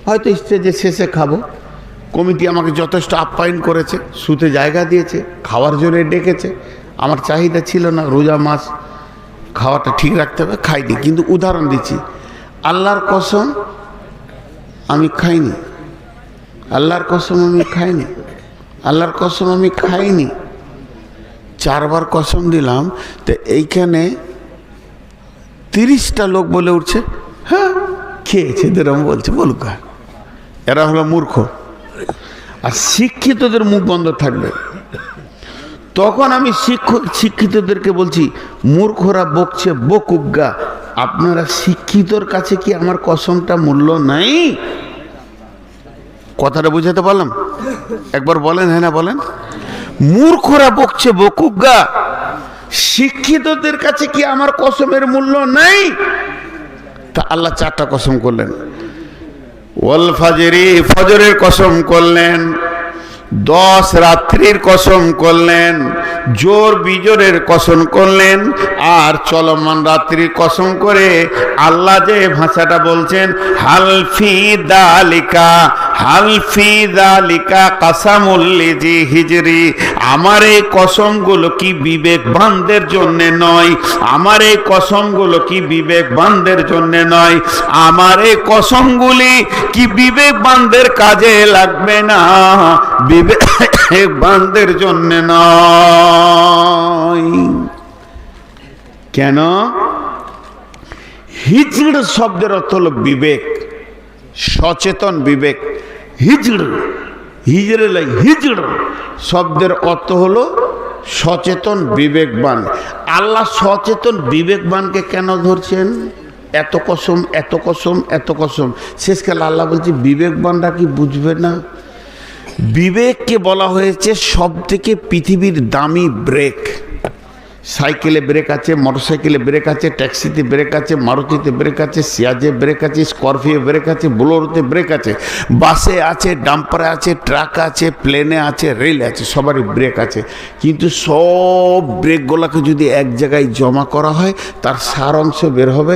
হয়তো স্টেজে শেষে খাবো। কমিটি আমাকে যথেষ্ট আপ্যায়ন করেছে, শুতে জায়গা দিয়েছে, খাওয়ার জন্য ডেকেছে। আমার চাহিদা ছিল না, রোজা মাস খাওয়াটা ঠিক রাখতে হবে, খাইনি। কিন্তু উদাহরণ দিচ্ছি, আল্লাহর কসম আমি খাইনি, আল্লাহর কসম আমি খাইনি, আল্লাহর কসম আমি খাইনি। 4 বার কসম দিলাম। তো এইখানে 30টা লোক বলে উঠছে হ্যাঁ খেয়েছে, এরকম বলছে, বলুক। এরা হলো মূর্খ। আর শিক্ষিতদের মুখ বন্ধ থাকবে। তখন আমি শিক্ষিতদেরকে বলছি, মূর্খরা বকছে বকুগা, আপনারা শিক্ষিতর কাছে কি আমার কসমটা মূল্য নাই? কথাটা বুঝাতে পারলাম? একবার বলেন, হ্যাঁ না বলেন। মূর্খরা বকছে বকুগা, শিক্ষিতদের কাছে কি আমার কসমের মূল্য নাই? তা আল্লাহ 4টা কসম করলেন। ওয়াল ফাজরি, ফজরের কসম করলেন। 10 রাত্রির কসম করলেন। জোর বিজোরের কসম করলেন। আর চলমান রাত্রির কসম করে আল্লাহ যে ভাষাটা বলছেন, হালফি দালিকা, হালফি দালিকা কাসামুল লিজি হিজরি, আমার এই কসমগুলো কি বিবেকবানদের জন্য নয়? আমার এই কসমগুলো কি বিবেকবানদের জন্য নয়? আমার এই কসমগুলি কি বিবেকবানদের কাজে লাগবে না? বিবেকবানদের জন্য নয়। কেন? হিজড় শব্দের অর্থ হলো বিবেক, সচেতন বিবেক। হিজড়, হিজড়ে লাই, হিজড় শব্দের অর্থ হলো সচেতন বিবেকবান। আল্লাহ সচেতন বিবেকবানকে কেন ধরছেন? এত কসম, এত কসম, এত কসম। শেষকালে আল্লাহ বলছে, বিবেকবানরা কি বুঝবে না? বিবেককে বলা হয়েছে সব থেকে পৃথিবীর দামি ব্রেক। সাইকেলে ব্রেক আছে, মোটরসাইকেলে ব্রেক আছে, ট্যাক্সিতে ব্রেক আছে, মারুতিতে ব্রেক আছে, সিয়াজে ব্রেক আছে, স্করপিও ব্রেক আছে, বোলেরোতে ব্রেক আছে, বাসে আছে, ডাম্পারে আছে, ট্রাক আছে, প্লেনে আছে, রেল আছে, সবারই ব্রেক আছে। কিন্তু সব ব্রেকগুলোকে যদি এক জায়গায় জমা করা হয়, তার সার অংশ বের হবে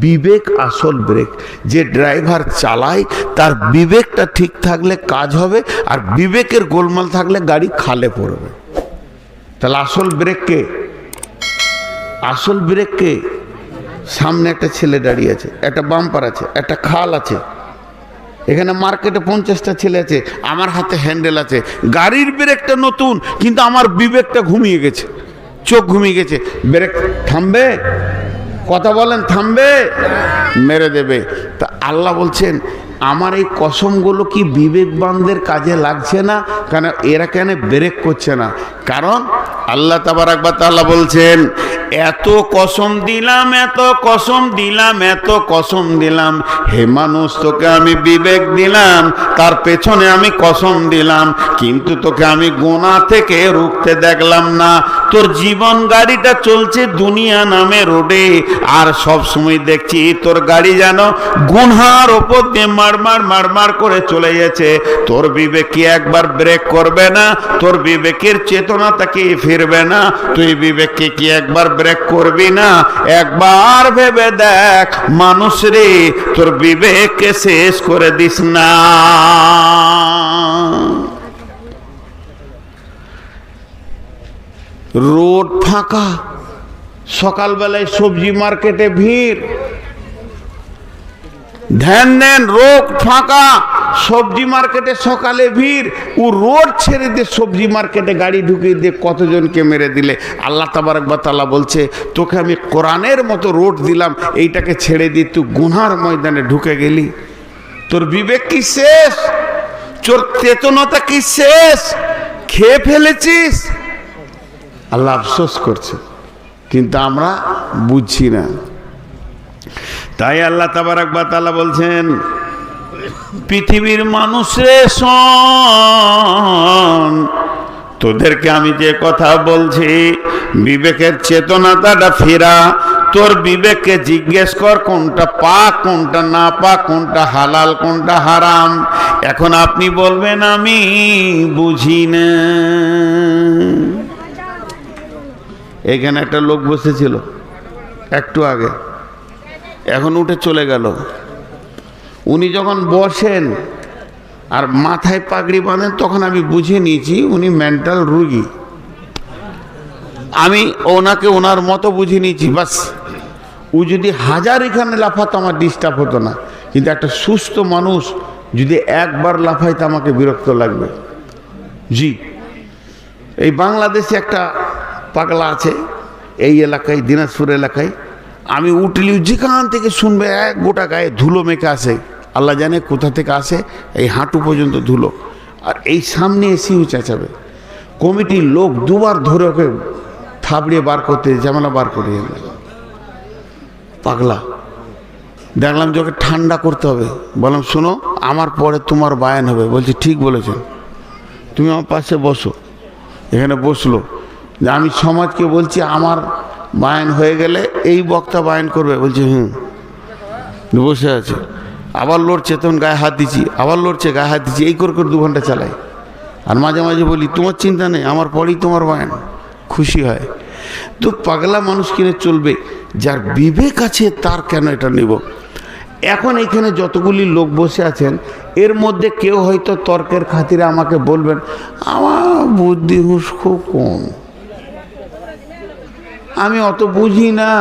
বিবেক, আসল ব্রেক। যে ড্রাইভার চালায় তার বিবেকটা ঠিক থাকলে কাজ হবে, আর বিবেকের গোলমাল থাকলে গাড়ি খালে পড়বে। তাহলে আসল ব্রেক কে? আসল ব্রেক কে? সামনে একটা ছেলে দাঁড়িয়ে আছে, একটা বাম্পার আছে, একটা খাল আছে, এখানে মার্কেটে 50টা ছেলে আছে, আমার হাতে হ্যান্ডেল আছে। গাড়ির ব্রেকটা নতুন, কিন্তু আমার বিবেকটা ঘুমিয়ে গেছে, চোখ ঘুমিয়ে গেছে। ব্রেক থামবে? কথা বলেন, থামবে? মেরে দেবে। তা আল্লাহ বলছেন, আমার এই কসমগুলো কি বিবেকবানদের কাজে লাগছে না? কেন এরা কেন ব্রেক করছে না? কারণ আল্লাহ তাবারক ওয়া তাআলা বলছেন, এত কসম দিলাম, এত কসম দিলাম, এত কসম দিলাম, হে মানুষ তোকে আমি বিবেক দিলাম, তার পেছনে আমি কসম দিলাম, কিন্তু তোকে আমি গুনাহ থেকে রুখতে দেখলাম না। তোর জীবন গাড়িটা চলছে দুনিয়া নামে রোডে, আর সব সময় দেখছি তোর গাড়ি যেন গুনহার ওপর দিয়ে মারমার করে চলে গেছে। তোর বিবেক কি একবার ব্রেক করবে না? তোর বিবেকের চেতনা তাকে ফিরবে না? তুই বিবেককে কি একবার ব্রেক করবি না? একবার ভেবে দেখ মানুষ রে, তোর বিবেককে শেষ করে দিস না। রোড ফাঁকা, সকালবেলায় সবজি মার্কেটে ভিড়, ধ্যান দেন, রোড ফাঁকা, সবজি মার্কেটে সকালে ভিড়, ও রোড ছেড়ে দিয়ে সবজি মার্কেটে গাড়ি ঢুকিয়ে দিয়ে কতজনকে মেরে দিলে। আল্লাহ তাবারক ওয়া তাআলা বলছে, তোকে আমি কোরআনের মতো রোড দিলাম, এইটাকে ছেড়ে দিয়ে তুই গুনহার ময়দানে ঢুকে গেলি। তোর বিবেক কি শেষ? তোর চেতনতা কি শেষ? খেয়ে ফেলেছিস। আল্লাহ আফসোস করছে, কিন্তু আমরা বুঝছি না। তাই আল্লাহ তাবারক ওয়া তাআলা বলছেন, পৃথিবীর মানুষরে শোন, তোদেরকে আমি যে কথা বলছি, বিবেকের চেতনাটা ফেরা। তোর বিবেককে জিজ্ঞেস কর কোনটা পাক, কোনটা না পাক, কোনটা হালাল, কোনটা হারাম। এখন আপনি বলবেন আমি বুঝি না। এখানে একটা লোক বসেছিল একটু আগে, এখন উঠে চলে গেল। উনি যখন বসেন আর মাথায় পাগড়ি বাঁধেন, তখন আমি বুঝে নিয়েছি উনি মেন্টাল রোগী। আমি ওনাকে ওনার মতো বুঝে নিয়েছি, বাস। ও যদি হাজার এখানে লাফাতো আমার ডিস্টার্ব হতো না, কিন্তু একটা সুস্থ মানুষ যদি একবার লাফাইতে আমাকে বিরক্ত লাগবে। জি, এই বাংলাদেশে একটা পাগলা আছে এই এলাকায়, দিনাজপুর এলাকায়। আমি উঠলেও যেখান থেকে শুনবে এক গোটা গায়ে ধুলো মেখে আসে, আল্লাহ জানে কোথা থেকে আসে, এই হাঁটু পর্যন্ত ধুলো। আর এই সামনে এসেও চেঁচাবে। কমিটির লোক দুবার ধরে ওকে থাবড়িয়ে বার করতে, ঝামেলা বার করে এনে পাগলা। দেখলাম যে ওকে ঠান্ডা করতে হবে। বললাম শোনো, আমার পরে তোমার বায়ান হবে। বলছি ঠিক বলেছেন, তুমি আমার পাশে বসো। এখানে বসলো। যে আমি সমাজকে বলছি আমার বায়ান হয়ে গেলে এই বক্তা বায়ান করবে। বলছে বসে আছে, আবার লড়ছে, তখন গায়ে হাত দিচ্ছি, আবার লড়ছে, গায়ে হাত দিচ্ছি, এই করে 2 ঘন্টা চালাই। আর মাঝে মাঝে বলি তোমার চিন্তা নেই, আমার পরেই তোমার বায়ান। খুশি হয়। তো পাগলা মানুষ কিনে চলবে, যার বিবেক আছে তার কেন এটা নেব? এখন এখানে যতগুলি লোক বসে আছেন, এর মধ্যে কেউ হয়তো তর্কের খাতিরে আমাকে বলবেন আমার বুদ্ধি হুঁশ খুব কম, আমি অত বুঝি না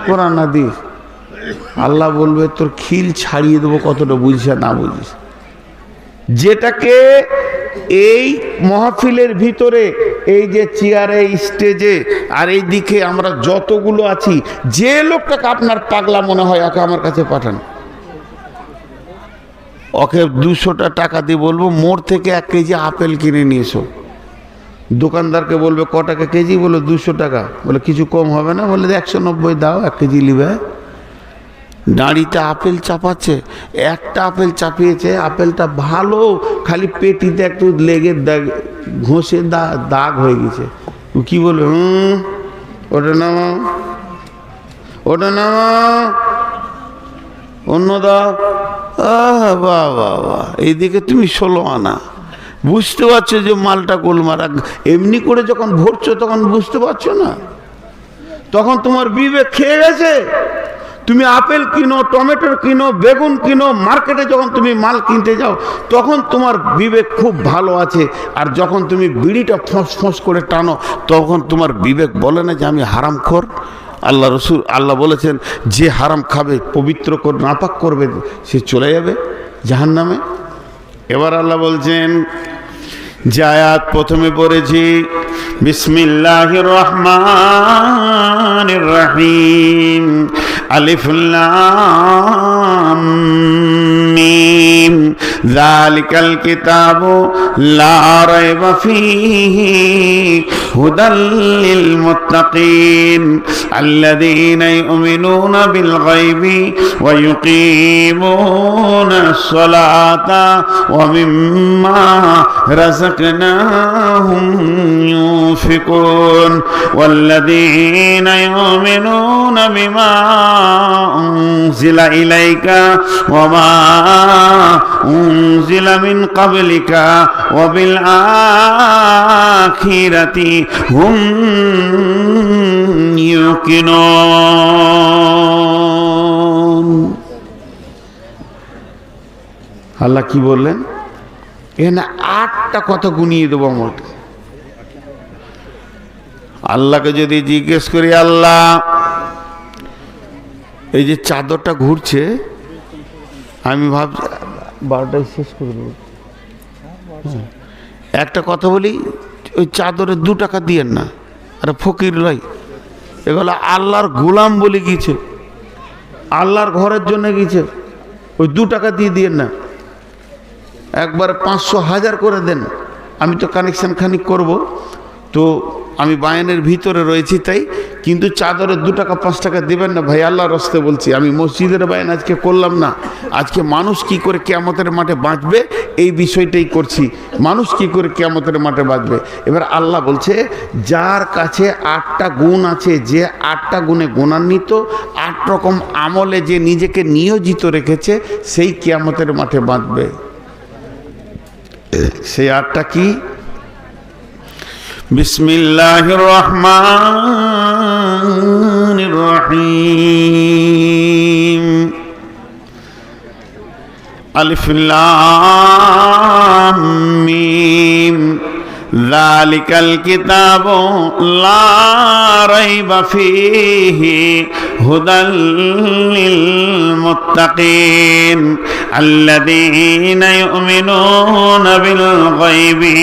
কোরআন হাদিস। আল্লাহ বলবে তোর খিল ছাড়িয়ে দেবো কতটা বুঝিস না বুঝিস। যেটাকে এই মাহফিলের ভিতরে, এই যে চেয়ারে, স্টেজে, আর এই দিকে আমরা যতগুলো আছি, যে লোকটাকে আপনার পাগলা মনে হয় ওকে আমার কাছে পাঠান। ওকে 200টা টাকা দিয়ে বলবো মোড় থেকে 1 কেজি আপেল কিনে নিয়ে এসো। দোকানদারকে বলবে ক টাকা কেজি? বলে 200 টাকা। বলে কিছু কম হবে না? বলে 190 দাও, 1 কেজি নিবে। দাঁড়িতে আপেল চাপাচ্ছে, একটা আপেল চাপিয়েছে, আপেলটা ভালো, খালি পেটিতে একটু লেগে ঘষে দাগ হয়ে গেছে। ও কি বলবে? ওটা নামাও, ওটা নামাও, অন্য দাও। বাহ বাহ বাহ, এইদিকে তুমি 16 আনা। বুঝতে পারছো যে মালটা গোলমারা। এমনি করে যখন ভরছো তখন বুঝতে পারছো না, তখন তোমার বিবেক খেয়ে গেছে। তুমি আপেল কিনো, টমেটো কিনো, বেগুন কিনো, মার্কেটে যখন তুমি মাল কিনতে যাও তখন তোমার বিবেক খুব ভালো আছে। আর যখন তুমি বিড়িটা ফোঁস করে টানো তখন তোমার বিবেক বলে না যে আমি হারামখোর। আল্লাহ বলেছেন যে হারাম খাবে, পবিত্র করে নাপাক করবে, সে চলে যাবে জাহান্নামে। এবার আল্লাহ বলছেন, যে আয়াত প্রথমে পড়েছি, বিসমিল্লাহির রহমানির রহিম, আলিফ লাম মিম যালিকাল কিতাবু লা রাইবা ফীহি হুদাল লিল মুত্তাকিন আল্লাযীনা ইউমিনুনা বিল গায়বি ওয়া ইউকিমুনাস সালাতা ওয়া মিম্মা রাযাকনাহুম ইউনফিকুন ওয়াল্লাযীনা ইউমিনুনা বিমা উনজিলা ইলাইকা ওয়া মা উনজিলা মিন ক্বাবলিকা ওয়া বিল আখিরাতি হুম ইউকিনুন। আল্লাহ কি বললেন? এখানে 8টা কথা গুনিয়ে দেবো আমার। আল্লাহকে যদি জিজ্ঞেস করি, আল্লাহ এই যে চাদরটা ঘুরছে, আমি ভাবছি 12টায় শেষ করে দেবো। একটা কথা বলি, ওই চাদরে 2 টাকা দিয়েন না, আরে ফকির লাই, এগুলো আল্লাহর গোলাম বলে গিয়েছে, আল্লাহর ঘরের জন্য গিয়েছে, ওই 2 টাকা দিয়ে দিয়েন না, একবার 500 1000 করে দেন। আমি তো কানেকশান খানিক করব, তো আমি বায়ানের ভিতরে রয়েছি তাই, কিন্তু চাদরে 2 টাকা 5 টাকা দেবেন না ভাই, আল্লাহর রাস্তায় বলছি। আমি মসজিদের বায়ান আজকে করলাম না, আজকে মানুষ কি করে কিয়ামতের মাঠে বাঁচবে এই বিষয়টাই করছি, মানুষ কি করে কিয়ামতের মাঠে বাঁচবে। এবার আল্লাহ বলছে, যার কাছে 8টা গুণ আছে, যে 8টা গুণে গুণান্বিত, 8 রকম আমলে যে নিজেকে নিয়োজিত রেখেছে, সেই কিয়ামতের মাঠে বাঁচবে। সেই 8টা কি? বিসমিল্লাহির রহমানির রহিম। আলিফ লাম মিম যালিকাল কিতাবু লা রাইবা ফীহি হুদাল লিল মুত্তাকিন আল্লাযীনা ইউমিনুনা বিল গায়বি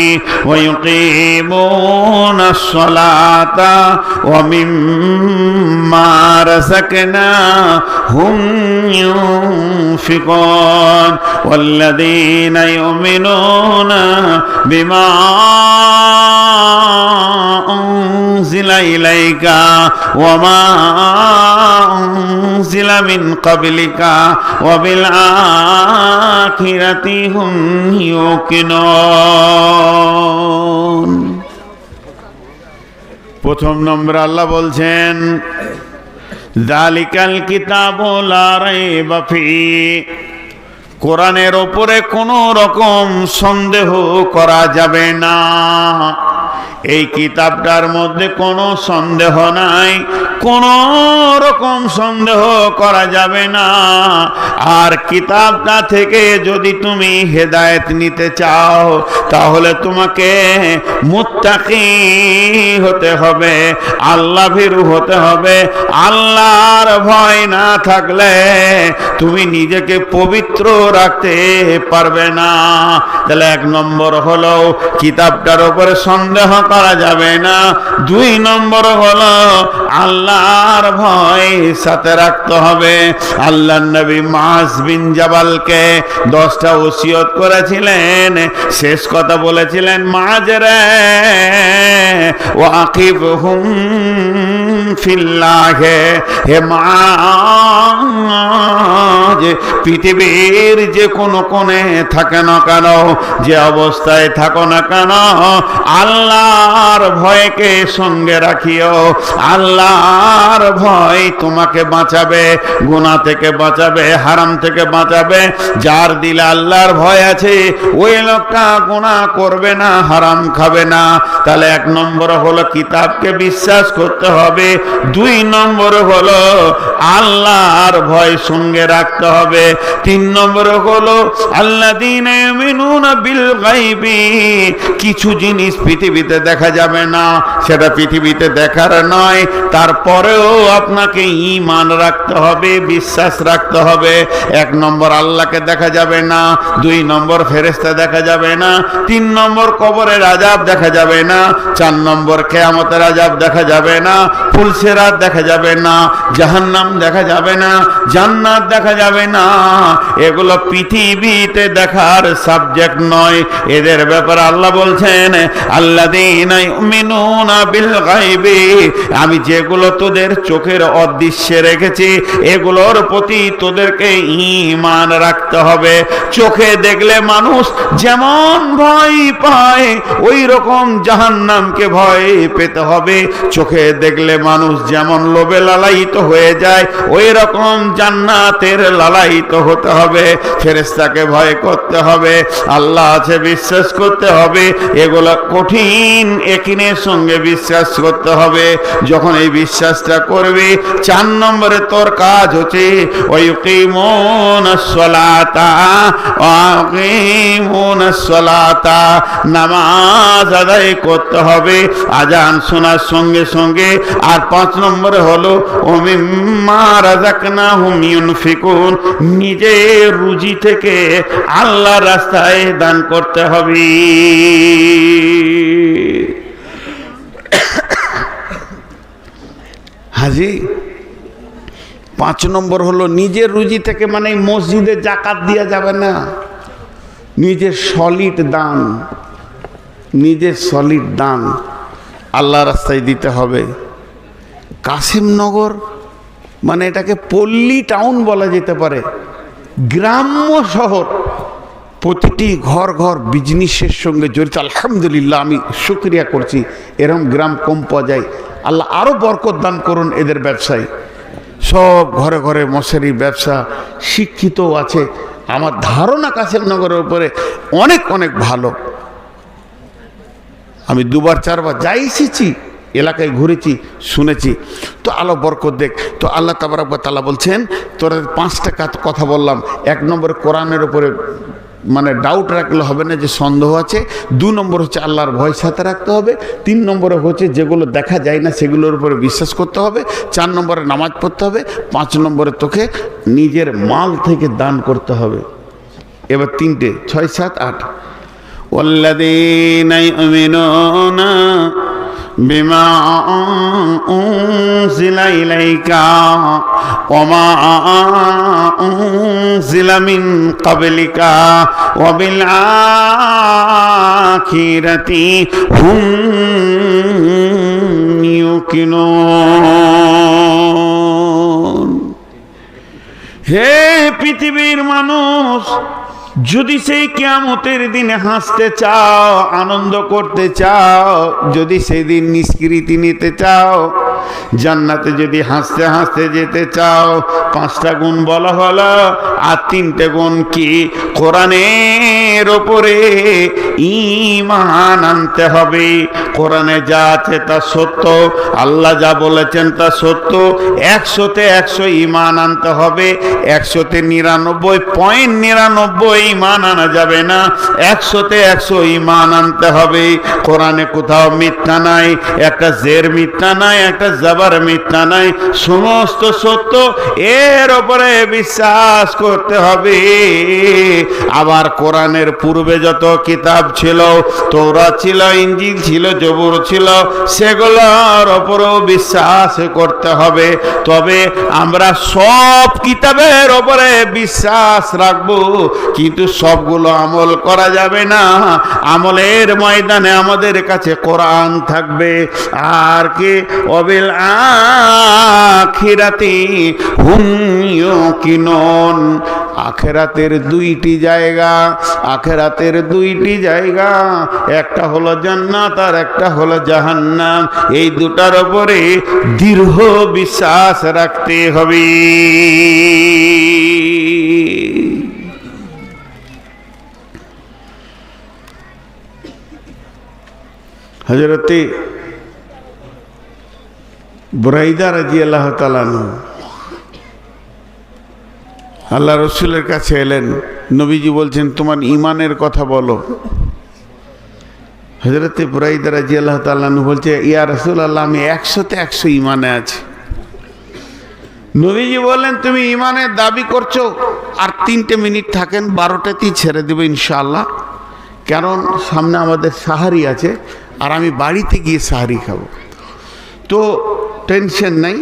ওয়া ইউকিমুনাস সালাতা ওয়া মিম্মা রাযাকনাহুম ইউনফিকুন ওয়াল্লাযীনা ইউমিনুনা বিমা উনজিলা ইলাইকা ওয়া মা উনজিলা মিন ক্বাবলিকা ওয়া বিল আখিরাতি হুম ইউকিনুন। প্রথম নম্বর আল্লাহ বলছেন, যালিকাল কিতাবু লা রাইবা ফীহি, কোরআনের ওপরে কোনো রকম সন্দেহ করা যাবে না। এই কিতাবটার মধ্যে কোনো সন্দেহ নাই, কোনো রকম সন্দেহ করা যাবে না। আর কিতাবটা থেকে যদি তুমি হেদায়েত নিতে চাও, তাহলে তোমাকে মুত্তাকি হতে হবে, আল্লাহ ভীরু হতে হবে। আল্লাহর ভয় না থাকলে তুমি নিজেকে পবিত্র রাখতে পারবে না। তাহলে 1 নম্বর হলো কিতাবটার উপরে সন্দেহ করা যাবে না। 2 নম্বর হলো আল্লাহর ভয় সাথে রাখতে হবে। আল্লাহর নবী মুআজ বিন জাবালকে 10টা ওসিয়ত করেছিলেন, শেষ কথা বলেছিলেন, মুআজ রে ওয়াকিবহুম ফিল্লাহ, হে মুআজ পৃথিবীর যে কোনো কোণে থাকে না কেন, যে অবস্থায় থাকো না কেন, আল্লাহর ভয়কে সঙ্গে রাখিও। আল্লাহর ভয় তোমাকে বাঁচাবে, গুনাহ থেকে বাঁচাবে, হারাম থেকে বাঁচাবে। যার দিলে আল্লাহর ভয় আছে, ওই লোকটা গুনাহ করবে না, হারাম খাবে না। তাহলে 1 নম্বর হলো কিতাবকে বিশ্বাস করতে হবে। 2 নম্বর হলো আল্লাহর ভয় সঙ্গে রাখতে হবে। 3 নম্বর হলো আল্লাযীনা ইউমিনুনা বিল গায়বি, কিছু জিনিস পৃথিবীতে দেখা যাবে না, সেটা পৃথিবীতে দেখার নয়। তারপরেও আপনাকে ঈমান রাখতে হবে, বিশ্বাস রাখতে হবে। 1 নম্বর আল্লাহকে দেখা যাবে না, 2 নম্বর ফেরেশতা দেখা যাবে না, 3 নম্বর কবরের আযাব দেখা যাবে না, 4 নম্বর কিয়ামতের আযাব দেখা যাবে না, ফুলসিরাত দেখা যাবে না, জাহান্নাম দেখা যাবে না, জান্নাত দেখা যাবে না। এগুলো পৃথিবীতে দেখার সাবজেক্ট নয়। এদের ব্যাপারে আল্লাহ বলছেন, আল্লাযীনা ইউমিনুনা বিল গায়বি, আমি যেগুলো তোদের চোখের অদৃশ্যে রেখেছি এগুলোর প্রতি তোদেরকে ঈমান রাখতে হবে। চোখে দেখলে মানুষ যেমন ভয় পায় ওই রকম জাহান্নামকে ভয় পেতে হবে। চোখে দেখলে মানুষ যেমন লোভে লালায়িত হয়ে যায় ওই রকম জান্নাতের লালায়িত হতে হবে। ফেরেশতাকে ভয় করতে হবে, আল্লাহ আছে বিশ্বাস করতে হবে। এগুলো কঠিন ইয়াকিনের সঙ্গে বিশ্বাস করতে হবে। যখন এই বিশ্বাসটা করবে, 4 নম্বরে তোর কাজ হচ্ছে ওয়ায়ুকিমুনাস সালাতা ওয়াকিমুনাস সালাতা, নামাজ আদায় করতে হবে আজান শোনার সঙ্গে সঙ্গে। আর 5 নম্বরে হলো ওমিম্মা রাযাকনাহুম ইউনফিকুন, নিজের রুজি থেকে আল্লাহর রাস্তায় দান করতে হবে। হাজি 5 নম্বর হলো নিজের রুজি থেকে, মানে মসজিদে যাকাত দেওয়া যাবে না, নিজের সলিড দান, নিজের সলিড দান আল্লাহ রাস্তায় দিতে হবে। কাসিমনগর মানে এটাকে পল্লী টাউন বলা যেতে পারে, গ্রাম্য শহর। প্রতিটি ঘর ঘর বিজনেসের সঙ্গে জড়িত। আলহামদুলিল্লাহ, আমি শুকরিয়া করছি, এরকম গ্রাম কম পাওয়া যায়। আল্লাহ আরও বরকত দান করুন এদের ব্যবসায়। সব ঘরে ঘরে মশারির ব্যবসা, শিক্ষিত আছে। আমার ধারণা কাসিমনগরের উপরে অনেক অনেক ভালো। আমি 2বার 4বার যাই এসেছি, এলাকায় ঘুরেছি, শুনেছি। তো আল্লাহ বরকত দেখ। তো আল্লাহ তাবারক ওয়া তাআলা বলছেন, তোরা 5টা কথা বললাম। 1 নম্বরে কোরআনের উপরে মানে ডাউট রাখলে হবে না, যে সন্দেহ আছে। 2 নম্বর হচ্ছে আল্লাহর ভয় সাথে রাখতে হবে। 3 নম্বরে হচ্ছে যেগুলো দেখা যায় না সেগুলোর উপরে বিশ্বাস করতে হবে। 4 নম্বরে নামাজ পড়তে হবে। 5 নম্বরে তোকে নিজের মাল থেকে দান করতে হবে। এবার 3টে 6 7 8 ওয়াল্লাযীনা ইউমিনুনা বিমা উনজিলা ইলাইকা ওয়া মা উনজিলা মিন ক্বাবলিকা ওয়া বিল আখিরাতি হুম ইউকিনুন। হে পৃথিবীর মানুষ, যদি সেই কিয়ামতের দিনে হাসতে চাও, আনন্দ করতে চাও, যদি সেই দিন নিষ্কৃতি নিতে চাও, জান্নাতে যদি হাসতে হাসতে যেতে চাও, 5টা গুণ বলা হলো। আর 3টে গুণ কি? কোরআনের ওপরে ঈমান আনতে হবে। কোরআনে যা আছে তা সত্য, আল্লাহ যা বলেছেন তা সত্য। 100তে 100 ঈমান আনতে হবে। 100তে 99.99 ঈমান আনা যাবে না, 100তে 100 ঈমান আনতে হবে। কোরআনে কোথাও মিথ্যা নাই, একটা জের মিথ্যা নাই, একটা জবর মিথ্যা নাই, সমস্ত সত্য। এর উপরে বিশ্বাস করতে হবে। আবার কোরআনের পূর্বে যত কিতাব ছিল, তৌরাত ছিল, ইনজিল ছিল, জবুর ছিল, সেগুলোর উপরেও বিশ্বাস করতে হবে। তবে আমরা সব কিতাবের উপরে বিশ্বাস রাখবো, কিন্তু সবগুলো আমল করা যাবে না। আমলের ময়দানে আমাদের কাছে কোরআন থাকবে। আর কি? ওয়াবিল আখিরাতি হুম ইউকিনুন। আখিরাতের 2টি জায়গা, আখিরাতের 2টি জায়গা, একটা হলো জান্নাত আর একটা হলো জাহান্নাম। এই দুটার উপরে দৃঢ় বিশ্বাস রাখতে হবে। হযরতে বুরাইদা রাদিয়াল্লাহু তাআলা আনহু আল্লাহ রসুলের কাছে এলেন। নবীজি বলছেন, তোমার ঈমানের কথা বলো। হযরত বুরাইদা রাদিয়াল্লাহু তাআলা আনহু বলছে, ইয়া রাসূলুল্লাহ, আমি 100-তে 100 ঈমানে আছি। নবীজি বললেন, তুমি ঈমানের দাবি করছো, আর 3টে মিনিট থাকেন, 12টাতেই ছেড়ে দেবো ইনশাআল্লাহ, কারণ সামনে আমাদের সাহারি আছে, আর আমি বাড়িতে গিয়ে সাহারি খাবো। তো টেনশন নাই,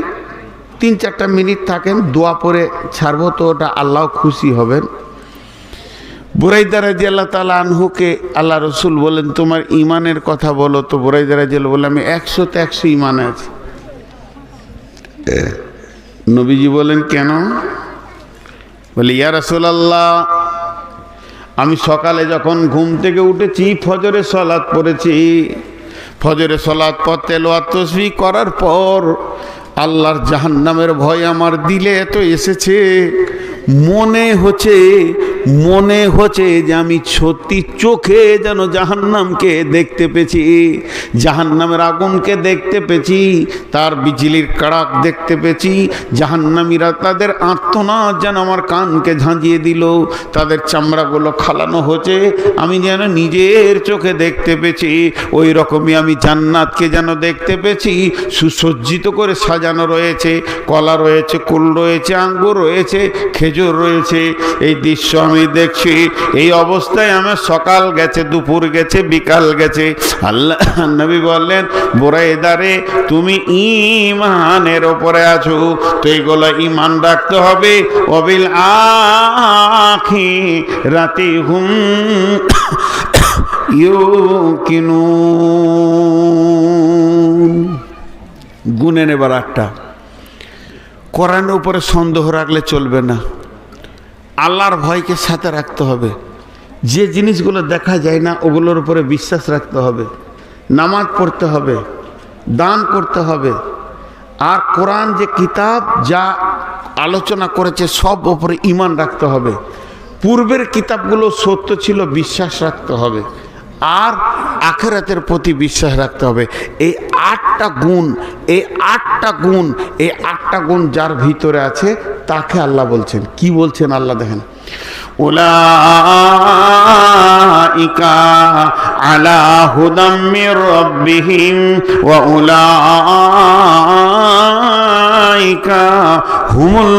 3-4টা মিনিট থাকেন, দোয়া পরে ছাড়বো, তো ওটা আল্লাহ খুশি হবেন। বুরাইদা রাদিয়াল্লাহু তাআলা আনহুকে আল্লাহ রসুল বলেন, তোমার ঈমানের কথা বলো। তো বুরাইদা রাদিয়াল্লাহু বললেন, আমি 100-তে 100 ঈমানে আছি। নবীজি বলেন, কেন? বলে, ইয়া রাসূলুল্লাহ, আমি সকালে যখন ঘুম থেকে উঠেছি, ফজরে সালাত পড়েছি, ফজরে সালাত পর তেলাওয়াত তাসবিহ করার পর আল্লাহর জাহান্নামের ভয় আমার দিলে এত এসেছে, মনে হচ্ছে যে আমি সত্যি চোখে যেন জাহান্নামকে দেখতে পেয়েছি, জাহান্নামের আগুনকে দেখতে পেয়েছি, তার বিজলির কড়াক দেখতে পেয়েছি। জাহান্নামীরা তাদের আর্তনাদ যেন আমার কানকে ঝাঁঝিয়ে দিল, তাদের চামড়াগুলো খালানো হচ্ছে, আমি যেন নিজের চোখে দেখতে পেয়েছি। ওই রকমই আমি জান্নাতকে যেন দেখতে পেয়েছি, সুসজ্জিত করে সাজানো রয়েছে, কলা রয়েছে, কুল রয়েছে, আঙ্গুর রয়েছে, খেজুর রয়েছে। এই দৃশ্য আমি দেখছি। এই অবস্থায় আমার সকাল গেছে, দুপুর গেছে, বিকাল গেছে। আল্লাহ নবী বললেন, বুরাইদা রে, তুমি ঈমানের উপরে আছো, তো এইগুলো ঈমান রাখতে হবে। ওয়াবিল আখিরাতি হুম ইউকিনুন। গুনে নেবার একটা, কোরআনের উপরে সন্দেহ রাখলে চলবে না, আল্লাহর ভয়কে সাথে রাখতে হবে। যে জিনিসগুলো দেখা যায় না ওগুলোর উপরে বিশ্বাস রাখতে হবে, নামাজ পড়তে হবে, দান করতে হবে, আর কোরআন যে কিতাব যা আলোচনা করেছে সব উপরে ঈমান রাখতে হবে। পূর্বের কিতাবগুলো সত্য ছিল, বিশ্বাস রাখতে হবে, আর আখিরাতের প্রতি বিশ্বাস রাখতে হবে। এই 8টা গুণ যার ভিতরে আছে তাকে আল্লাহ বলছেন। কি বলছেন আল্লাহ দেখেন, উলাইকা আলা হুদাম মির রাব্বিহিম ওয়া উলাইকা হুমুল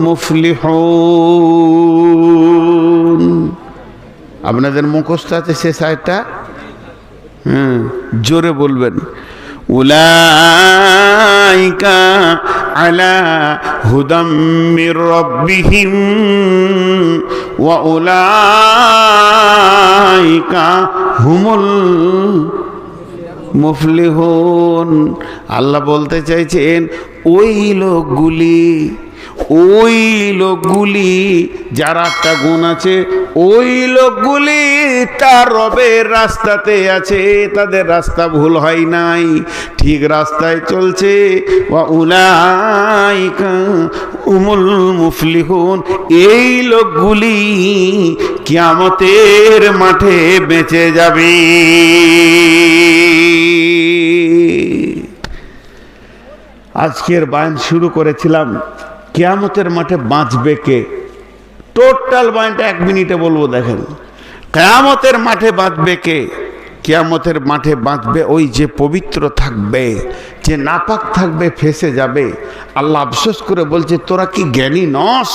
মুফলিহুন। আপনাদের মুখস্থ আছে শেষ আয়াতটা? জোরে বলবেন, উলাইকা আলা হুদাম মির রাব্বিহিম ওয়া উলাইকা হুমুল মুফলিহুন। আল্লাহ বলতে চাইছেন, ওই লোকগুলি যার 8টা গুণ আছে, ওই লোকগুলি তার রবের রাস্তাতে আছে, তাদের রাস্তা ভুল হয় নাই, ঠিক রাস্তায় চলছে। ওয়া উলাইকা হুমুল মুফলিহুন। এই লোকগুলি কিয়ামতের মাঠে বেঁচে যাবে। আজকের বয়ান শুরু করেছিলাম কিয়ামতের মাঠে বাঁচবে কে। টোটাল বয়ানটা 1 মিনিটে বলবো। দেখেন, কিয়ামতের মাঠে বাঁচবে কে? কিয়ামতের মাঠে বাঁচবে ওই যে পবিত্র থাকবে, যে নাপাক থাকবে ফেসে যাবে। আল্লাহ আফসোস করে বলছে, তোরা কি জ্ঞানী নস?